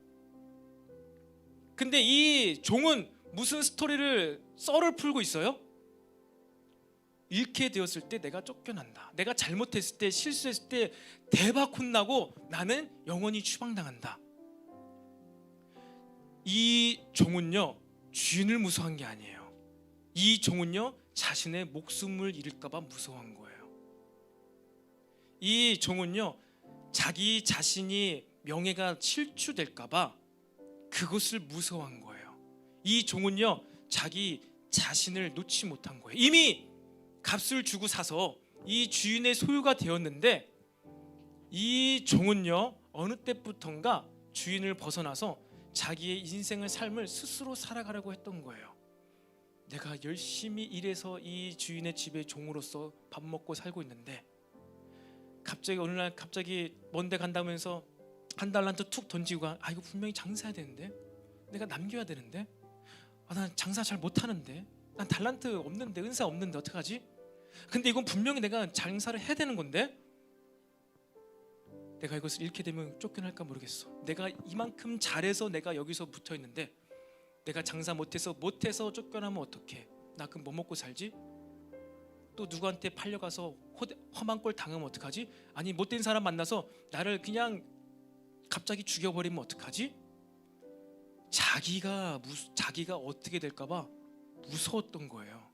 근데 이 종은 무슨 스토리를, 썰을 풀고 있어요? 잃게 되었을 때 내가 쫓겨난다, 내가 잘못했을 때, 실수했을 때 대박 혼나고 나는 영원히 추방당한다. 이 종은요, 주인을 무서워한 게 아니에요. 이 종은요, 자신의 목숨을 잃을까 봐 무서워한 거예요. 이 종은요, 자기 자신이 명예가 실추될까 봐 그것을 무서워한 거예요. 이 종은요, 자기 자신을 놓지 못한 거예요. 이미 값을 주고 사서 이 주인의 소유가 되었는데, 이 종은요, 어느 때부턴가 주인을 벗어나서 자기의 인생의 삶을 스스로 살아가려고 했던 거예요. 내가 열심히 일해서 이 주인의 집에 종으로서 밥 먹고 살고 있는데, 갑자기 어느 날 먼데 간다면서 한 달란트 툭 던지고 이거 분명히 장사해야 되는데, 내가 남겨야 되는데, 난 장사 잘 못하는데, 난 달란트 없는데, 은사 없는데 어떡하지? 근데 이건 분명히 내가 장사를 해야 되는 건데, 내가 이것을 잃게 되면 쫓겨날까 모르겠어. 내가 이만큼 잘해서 내가 여기서 붙어 있는데, 내가 장사 못해서 쫓겨나면 어떡해? 나 그럼 뭐 먹고 살지? 또 누구한테 팔려가서 험한 꼴 당하면 어떡하지? 아니, 못된 사람 만나서 나를 그냥 갑자기 죽여버리면 어떡하지? 자기가 어떻게 될까 봐 무서웠던 거예요.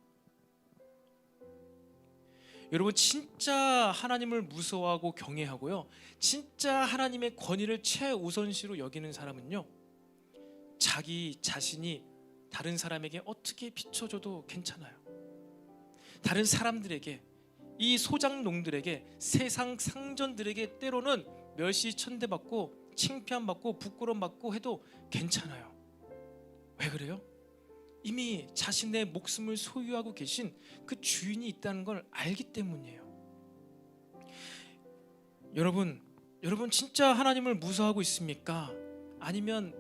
여러분, 진짜 하나님을 무서워하고 경외하고요, 진짜 하나님의 권위를 최우선시로 여기는 사람은요, 자기 자신이 다른 사람에게 어떻게 비춰줘도 괜찮아요. 다른 사람들에게, 이 소장농들에게, 세상 상전들에게 때로는 멸시 천대받고 칭찬받고 부끄러움받고 해도 괜찮아요. 왜 그래요? 이미 자신의 목숨을 소유하고 계신 그 주인이 있다는 걸 알기 때문이에요. 여러분 진짜 하나님을 무서워하고 있습니까? 아니면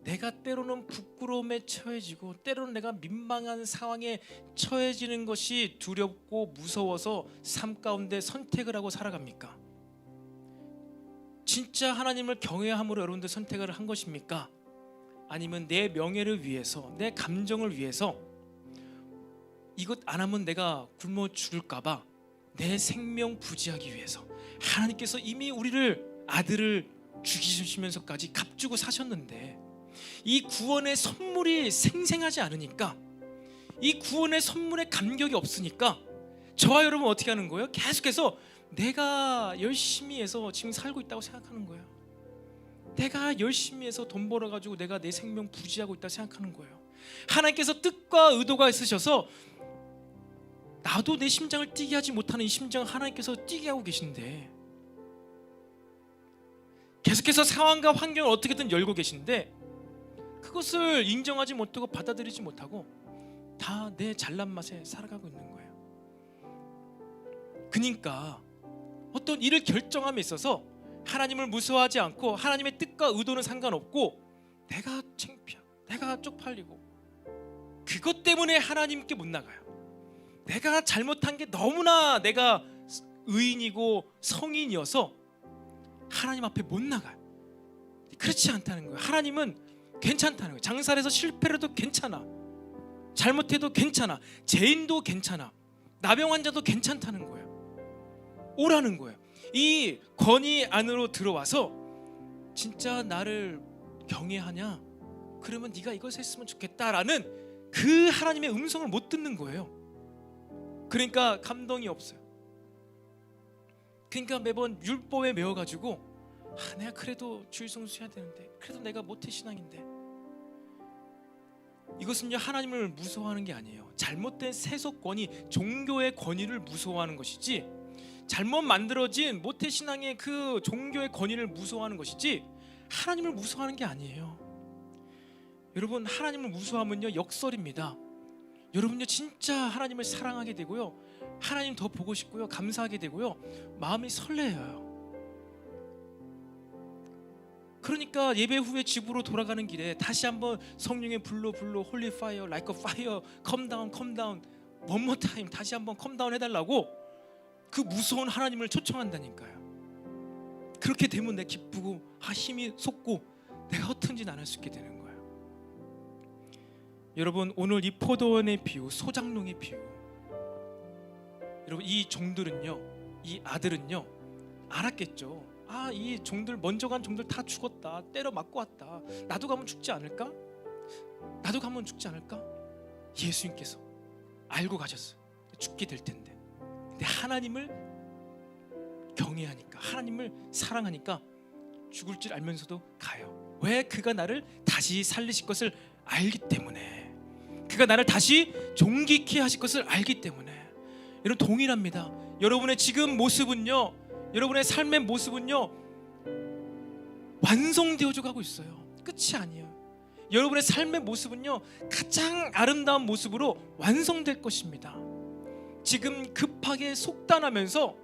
내가 때로는 부끄러움에 처해지고 때로는 내가 민망한 상황에 처해지는 것이 두렵고 무서워서 삶 가운데 선택을 하고 살아갑니까? 진짜 하나님을 경외함으로 여러분들 선택을 한 것입니까? 아니면 내 명예를 위해서, 내 감정을 위해서, 이것 안 하면 내가 굶어 죽을까 봐 내 생명 부지하기 위해서 하나님께서 이미 우리를 아들을 죽이시면서까지 값주고 사셨는데 이 구원의 선물이 생생하지 않으니까, 이 구원의 선물에 감격이 없으니까 저와 여러분 어떻게 하는 거예요? 계속해서 내가 열심히 해서 지금 살고 있다고 생각하는 거예요. 내가 열심히 해서 돈 벌어가지고 내가 내 생명 부지하고 있다고 생각하는 거예요. 하나님께서 뜻과 의도가 있으셔서 나도 내 심장을 뛰게 하지 못하는 이 심장을 하나님께서 뛰게 하고 계신데, 계속해서 상황과 환경을 어떻게든 열고 계신데 그것을 인정하지 못하고 받아들이지 못하고 다 내 잘난 맛에 살아가고 있는 거예요. 그러니까 어떤 일을 결정함에 있어서 하나님을 무서워하지 않고 하나님의 뜻과 의도는 상관없고 내가 창피하고 내가 쪽팔리고 그것 때문에 하나님께 못 나가요. 내가 잘못한 게 너무나 내가 의인이고 성인이어서 하나님 앞에 못 나가요. 그렇지 않다는 거예요. 하나님은 괜찮다는 거예요. 장사를 해서 실패를 해도 괜찮아, 잘못해도 괜찮아, 죄인도 괜찮아, 나병 환자도 괜찮다는 거예요. 오라는 거예요. 이 권위 안으로 들어와서 진짜 나를 경외하냐? 그러면 네가 이것을 했으면 좋겠다라는 그 하나님의 음성을 못 듣는 거예요. 그러니까 감동이 없어요. 그러니까 매번 율법에 매워가지고 내가 그래도 주일 성수해야 되는데, 그래도 내가 모태신앙인데. 이것은요 하나님을 무서워하는 게 아니에요. 잘못된 세속 권위, 종교의 권위를 무서워하는 것이지, 잘못 만들어진 모태신앙의 그 종교의 권위를 무서워하는 것이지 하나님을 무서워하는 게 아니에요. 여러분, 하나님을 무서워하면요 역설입니다. 여러분요 진짜 하나님을 사랑하게 되고요, 하나님 더 보고 싶고요, 감사하게 되고요, 마음이 설레요. 그러니까 예배 후에 집으로 돌아가는 길에 다시 한번 성령의 불로 홀리 파이어, like a fire, come down, one more time, 다시 한번 come down 해달라고 그 무서운 하나님을 초청한다니까요. 그렇게 되면 내가 기쁘고 힘이 솟고 내가 허튼 짓 안 할 수 있게 되는 거예요. 여러분, 오늘 이 포도원의 비유, 소작농의 비유, 여러분 이 종들은요, 이 아들은요 알았겠죠. 이 종들, 먼저 간 종들 다 죽었다, 때려 맞고 왔다, 나도 가면 죽지 않을까? 나도 가면 죽지 않을까? 예수님께서 알고 가셨어요. 죽게 될 텐데. 근데 하나님을 경외하니까, 하나님을 사랑하니까 죽을 줄 알면서도 가요. 왜? 그가 나를 다시 살리실 것을 알기 때문에, 그가 나를 다시 존귀케 하실 것을 알기 때문에. 여러분 동일합니다. 여러분의 지금 모습은요, 여러분의 삶의 모습은요 완성되어져 가고 있어요. 끝이 아니에요. 여러분의 삶의 모습은요 가장 아름다운 모습으로 완성될 것입니다. 지금 급하게 속단하면서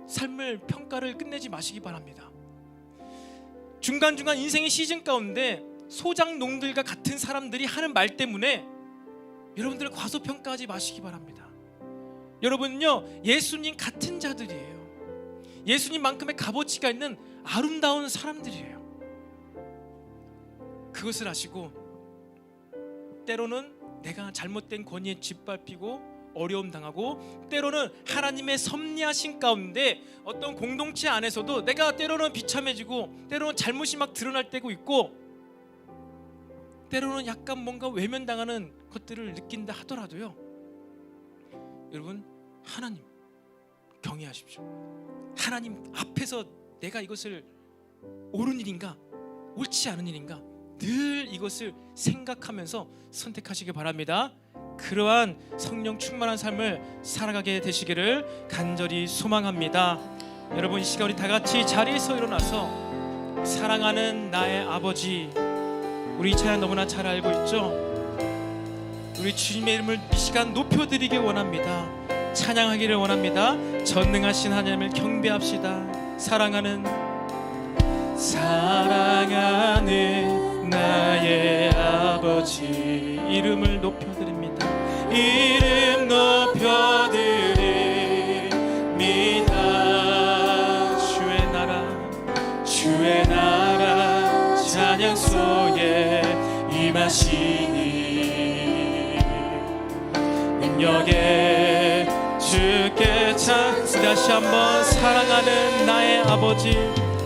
삶을 평가를 끝내지 마시기 바랍니다. 중간중간 인생의 시즌 가운데 소작농들과 같은 사람들이 하는 말 때문에 여러분들을 과소평가하지 마시기 바랍니다. 여러분은요 예수님 같은 자들이에요. 예수님만큼의 값어치가 있는 아름다운 사람들이에요. 그것을 아시고 때로는 내가 잘못된 권위에 짓밟히고 어려움 당하고, 때로는 하나님의 섭리하신 가운데 어떤 공동체 안에서도 내가 때로는 비참해지고 때로는 잘못이 막 드러날 때고 있고, 때로는 약간 뭔가 외면당하는 것들을 느낀다 하더라도요, 여러분 하나님 경외하십시오. 하나님 앞에서 내가 이것을 옳은 일인가 옳지 않은 일인가 늘 이것을 생각하면서 선택하시기 바랍니다. 그러한 성령 충만한 삶을 살아가게 되시기를 간절히 소망합니다. 여러분 이 시간 우리 다 같이 자리에서 일어나서 사랑하는 나의 아버지, 우리 이 찬양 너무나 잘 알고 있죠. 우리 주님의 이름을 이 시간 높여드리기 원합니다. 찬양하기를 원합니다. 전능하신 하나님을 경배합시다. 사랑하는 나의 아버지 이름을 높여드립니다. 이름 높여드립니다. 주의 나라 찬양 속에 임하시니 능력에 주께 찬송. 다시 한번 사랑하는 나의 아버지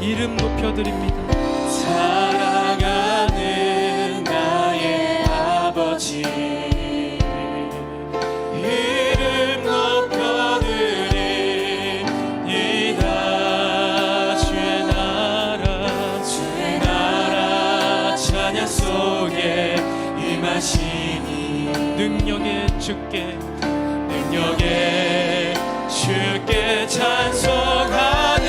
이름 높여드립니다. 사랑하는 나의 아버지 이름 높여드립니다. 주의 나라 찬양 속에 임하시니 능력에 주께 찬송하네.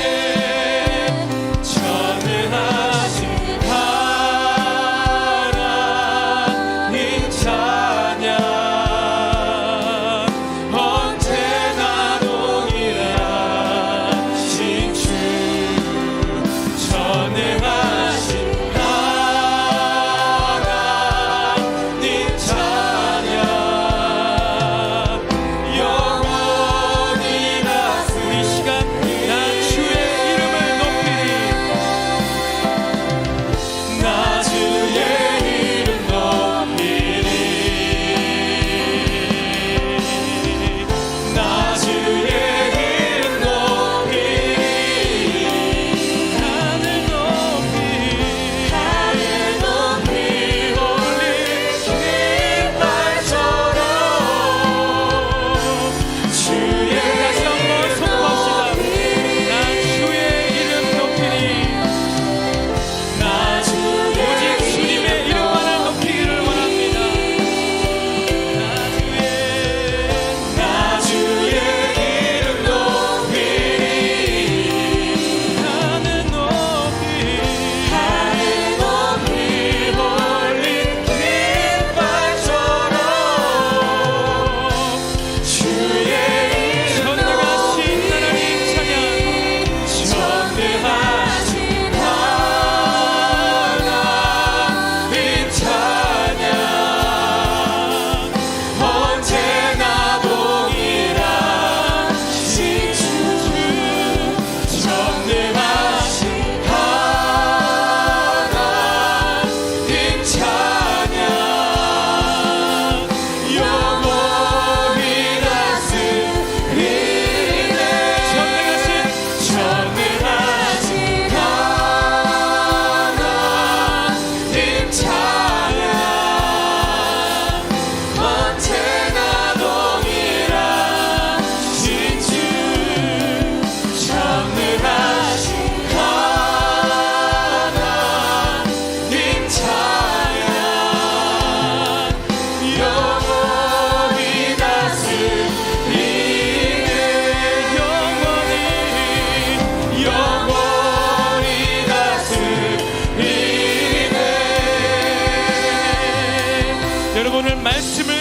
전능하신 하나님 찬양 언제나 동일하신 주. 전능하신 하나님 찬양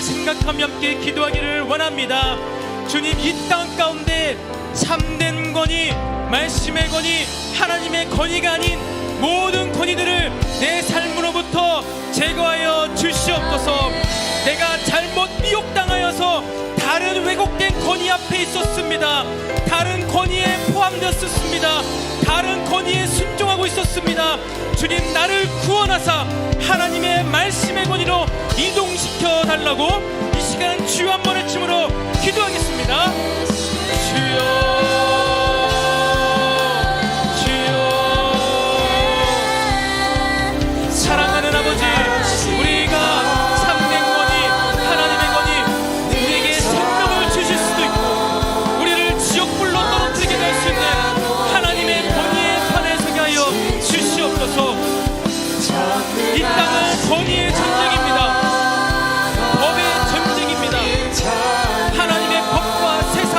생각하며 함께 기도하기를 원합니다. 주님, 이 땅 가운데 참된 권위, 말씀의 권위, 하나님의 권위가 아닌 모든 권위들을 내 삶으로부터 제거하여 주시옵소서. 내가 잘못 미혹당하여서 다른 왜곡된 권위 앞에 있었습니다. 다른 권위에 포함되었습니다. 다른 권위에 순종하고 있었습니다. 주님, 나를 구원하사 하나님의 말씀의 권위로 이동시켜 달라고 이 시간 주여 한 번의 춤으로 기도하겠습니다. 주여, 사랑하는 아버지, 우리가 참된 권위, 하나님의 권위, 우리에게 생명을 주실 수도 있고 우리를 지옥불로 떨어뜨리게 할 수 있는 하나님의 권위의 판에 서게 하여 주시옵소서. 이 땅은 권위의 전쟁입니다. 법의 전쟁입니다. 하나님의 법과 세상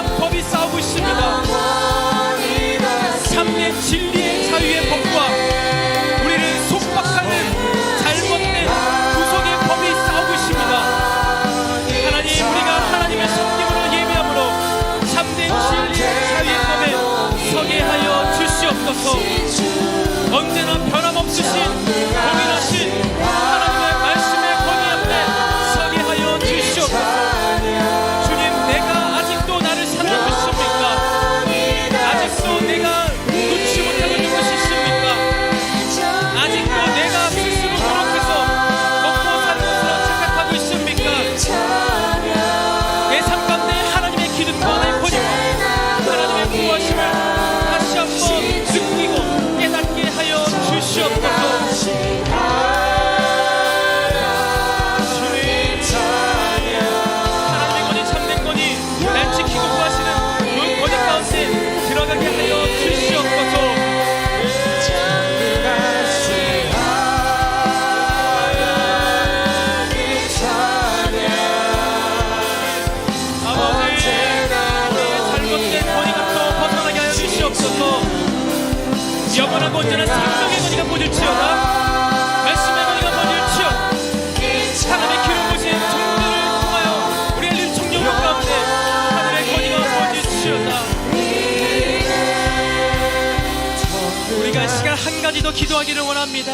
더 기도하기를 원합니다.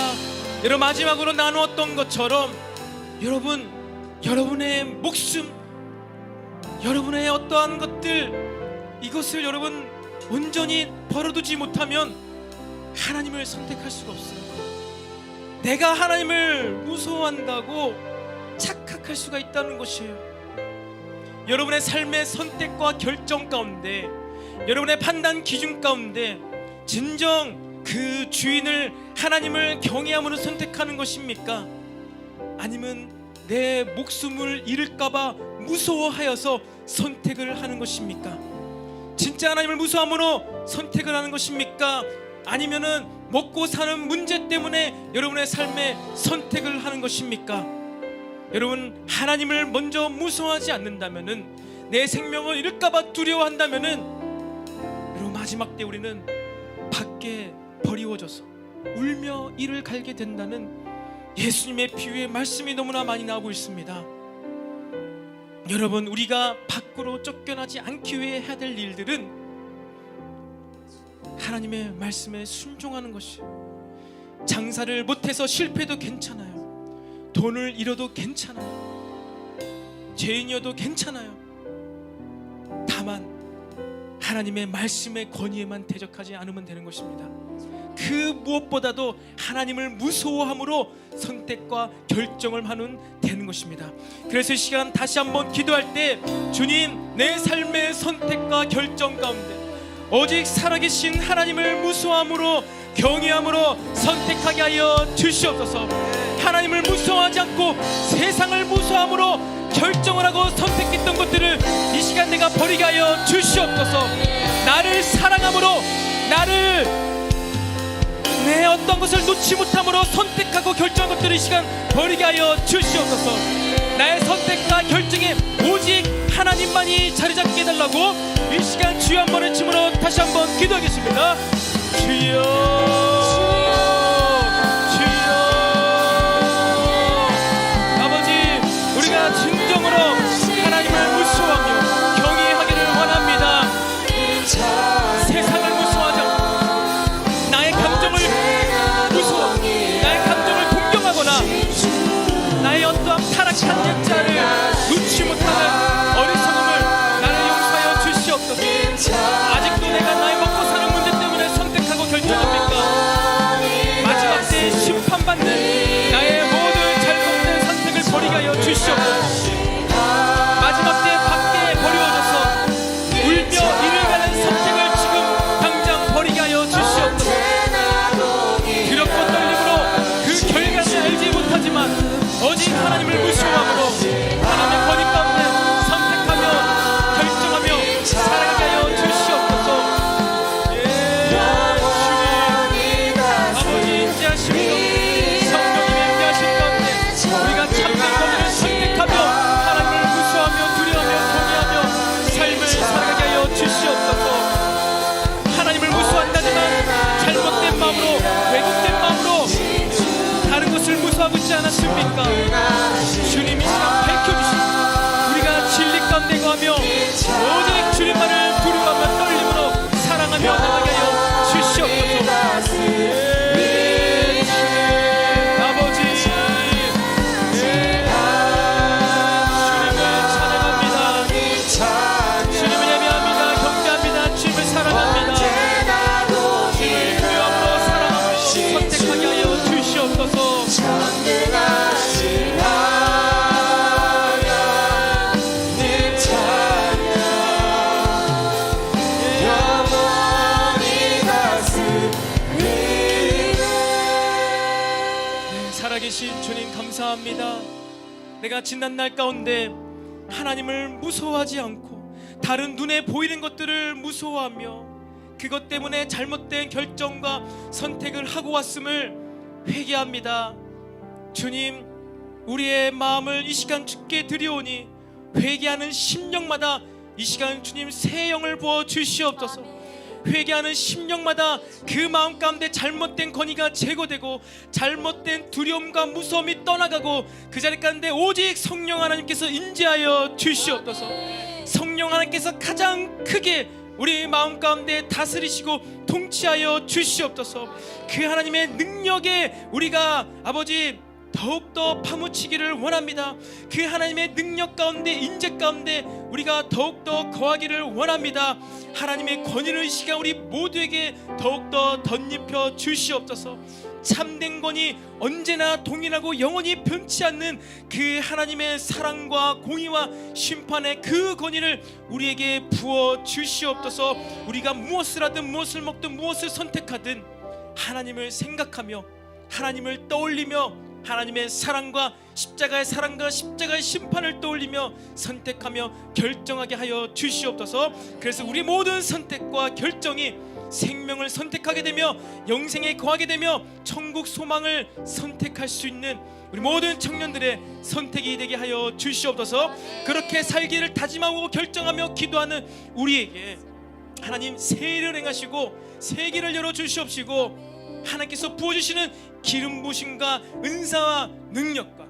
여러분, 마지막으로 나누었던 것처럼 여러분의 목숨, 여러분의 어떠한 것들, 이것을 여러분 온전히 버려두지 못하면 하나님을 선택할 수가 없어요. 내가 하나님을 무서워한다고 착각할 수가 있다는 것이에요. 여러분의 삶의 선택과 결정 가운데, 여러분의 판단 기준 가운데 진정 그 주인을, 하나님을 경외함으로 선택하는 것입니까? 아니면 내 목숨을 잃을까봐 무서워하여서 선택을 하는 것입니까? 진짜 하나님을 무서워함으로 선택을 하는 것입니까? 아니면은 먹고 사는 문제 때문에 여러분의 삶에 선택을 하는 것입니까? 여러분, 하나님을 먼저 무서워하지 않는다면은, 내 생명을 잃을까봐 두려워한다면은, 여러분 마지막 때 우리는 밖에 버리워져서 울며 이를 갈게 된다는 예수님의 비유의 말씀이 너무나 많이 나오고 있습니다. 여러분, 우리가 밖으로 쫓겨나지 않기 위해 해야 될 일들은 하나님의 말씀에 순종하는 것이에요. 장사를 못해서 실패도 괜찮아요. 돈을 잃어도 괜찮아요. 죄인이어도 괜찮아요. 다만 하나님의 말씀의 권위에만 대적하지 않으면 되는 것입니다. 그 무엇보다도 하나님을 무서워함으로 선택과 결정을 하면 되는 것입니다. 그래서 이 시간 다시 한번 기도할 때, 주님, 내 삶의 선택과 결정 가운데 오직 살아계신 하나님을 무서워함으로, 경외함으로 선택하게 하여 주시옵소서. 하나님을 무서워하지 않고 세상을 무서워함으로 결정을 하고 선택했던 것들을 이 시간 내가 버리게 하여 주시옵소서. 나를 사랑함으로, 나를 내 어떤 것을 놓지 못함으로 선택하고 결정한 것들을 이 시간 버리게 하여 주시옵소서. 나의 선택과 결정에 오직 하나님만이 자리 잡게 해달라고 이 시간 주여 한 번의 춤으로 다시 한번 기도하겠습니다. 주여, 주여. 아버지, 우리가 진정으로 하나님을 무서워하며 경외하기를 원합니다. 세상을 무서워하지 않고 나의 감정을 무서워, 나의 감정을 동경하거나 나의 어떠한 타락한 역자를 놓지 못하는 어리석음을 나를 용서하여 주시옵소서. 아직도 내가 나의 먹고 사는 문제 때문에 선택하고 결정합니까? 마지막 때에 심판받는 나의 모든 잘못된 선택을 버리게 하여 주시옵소서. 마지막 때에 밖에 버려져서 울며 이를 가는 선택을 지금 당장 버리게 하여 주시옵소서. 두렵고 떨림으로 그 결과를 알지 못하지만 오직 하나님을 무서워함으로 하나님의 권위 가운데 선택하며 결정하며 살아가게 하여 주시옵소서. 아버지, 인자하시고 성령님의 인자하신 가운데 우리가 참된 권위를 선택하며 하나님을 무서워하며 두려워하며 경외하며 삶을 살아가게 하여 주시옵소서. 하나님을 무서워한다지만 잘못된 마음으로, 왜곡된 마음으로 다른 것을 무서워하고 있지 않았습니까? 주님, 이 시간 밝혀주시고 우리가 진리 가운데 거하며 오직 주님만을 두려워하며 떨림으로 사랑하며 나가게 하여 주시옵소서. 아버지, 주님을 찬양합니다. 주님을 예배합니다. 경배합니다. 주님을 사랑합니다. 주님을 교회함으로 사랑함으로 선택하게 하여 주시옵소서. 살아계신 주님, 감사합니다. 내가 지난 날 가운데 하나님을 무서워하지 않고 다른 눈에 보이는 것들을 무서워하며 그것 때문에 잘못된 결정과 선택을 하고 왔음을 회개합니다. 주님, 우리의 마음을 이 시간 주께 드리오니 회개하는 심령마다 이 시간 주님 새 영을 부어 주시옵소서. 회개하는 심령마다 그 마음 가운데 잘못된 권위가 제거되고 잘못된 두려움과 무서움이 떠나가고 그 자리 가운데 오직 성령 하나님께서 인재하여 주시옵소서. 성령 하나님께서 가장 크게 우리 마음 가운데 다스리시고 통치하여 주시옵소서. 그 하나님의 능력에 우리가 아버지 더욱더 파묻히기를 원합니다. 그 하나님의 능력 가운데, 인재 가운데 우리가 더욱더 거하기를 원합니다. 하나님의 권위를 이 시간 우리 모두에게 더욱더 덧입혀 주시옵소서. 참된 권위, 언제나 동일하고 영원히 변치 않는 그 하나님의 사랑과 공의와 심판의 그 권위를 우리에게 부어 주시옵소서. 우리가 무엇을 하든 무엇을 먹든 무엇을 선택하든 하나님을 생각하며 하나님을 떠올리며 하나님의 사랑과 십자가의 심판을 떠올리며 선택하며 결정하게 하여 주시옵소서. 그래서 우리 모든 선택과 결정이 생명을 선택하게 되며 영생에 거하게 되며 천국 소망을 선택할 수 있는 우리 모든 청년들의 선택이 되게 하여 주시옵소서. 그렇게 살기를 다짐하고 결정하며 기도하는 우리에게 하나님 세일을 행하시고 세계를 열어 주시옵시고 하나님께서 부어주시는 기름 부으심과 은사와 능력과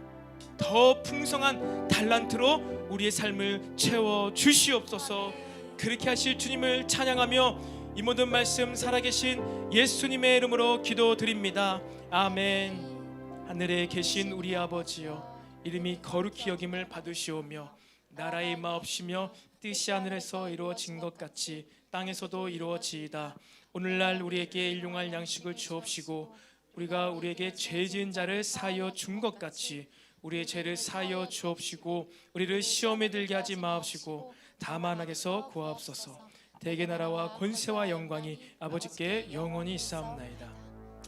더 풍성한 달란트로 우리의 삶을 채워 주시옵소서. 그렇게 하실 주님을 찬양하며 이 모든 말씀 살아계신 예수님의 이름으로 기도드립니다. 아멘. 하늘에 계신 우리 아버지여, 이름이 거룩히 여김을 받으시오며 나라의 임하옵시며 뜻이 하늘에서 이루어진 것 같이 땅에서도 이루어지이다. 오늘날 우리에게 일용할 양식을 주옵시고 우리가 우리에게 죄 지은 자를 사하여 준 것 같이 우리의 죄를 사하여 주옵시고 우리를 시험에 들게 하지 마옵시고 다만 악에서 구하옵소서. 대개 나라와 권세와 영광이 아버지께 영원히 있사옵나이다.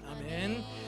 아멘.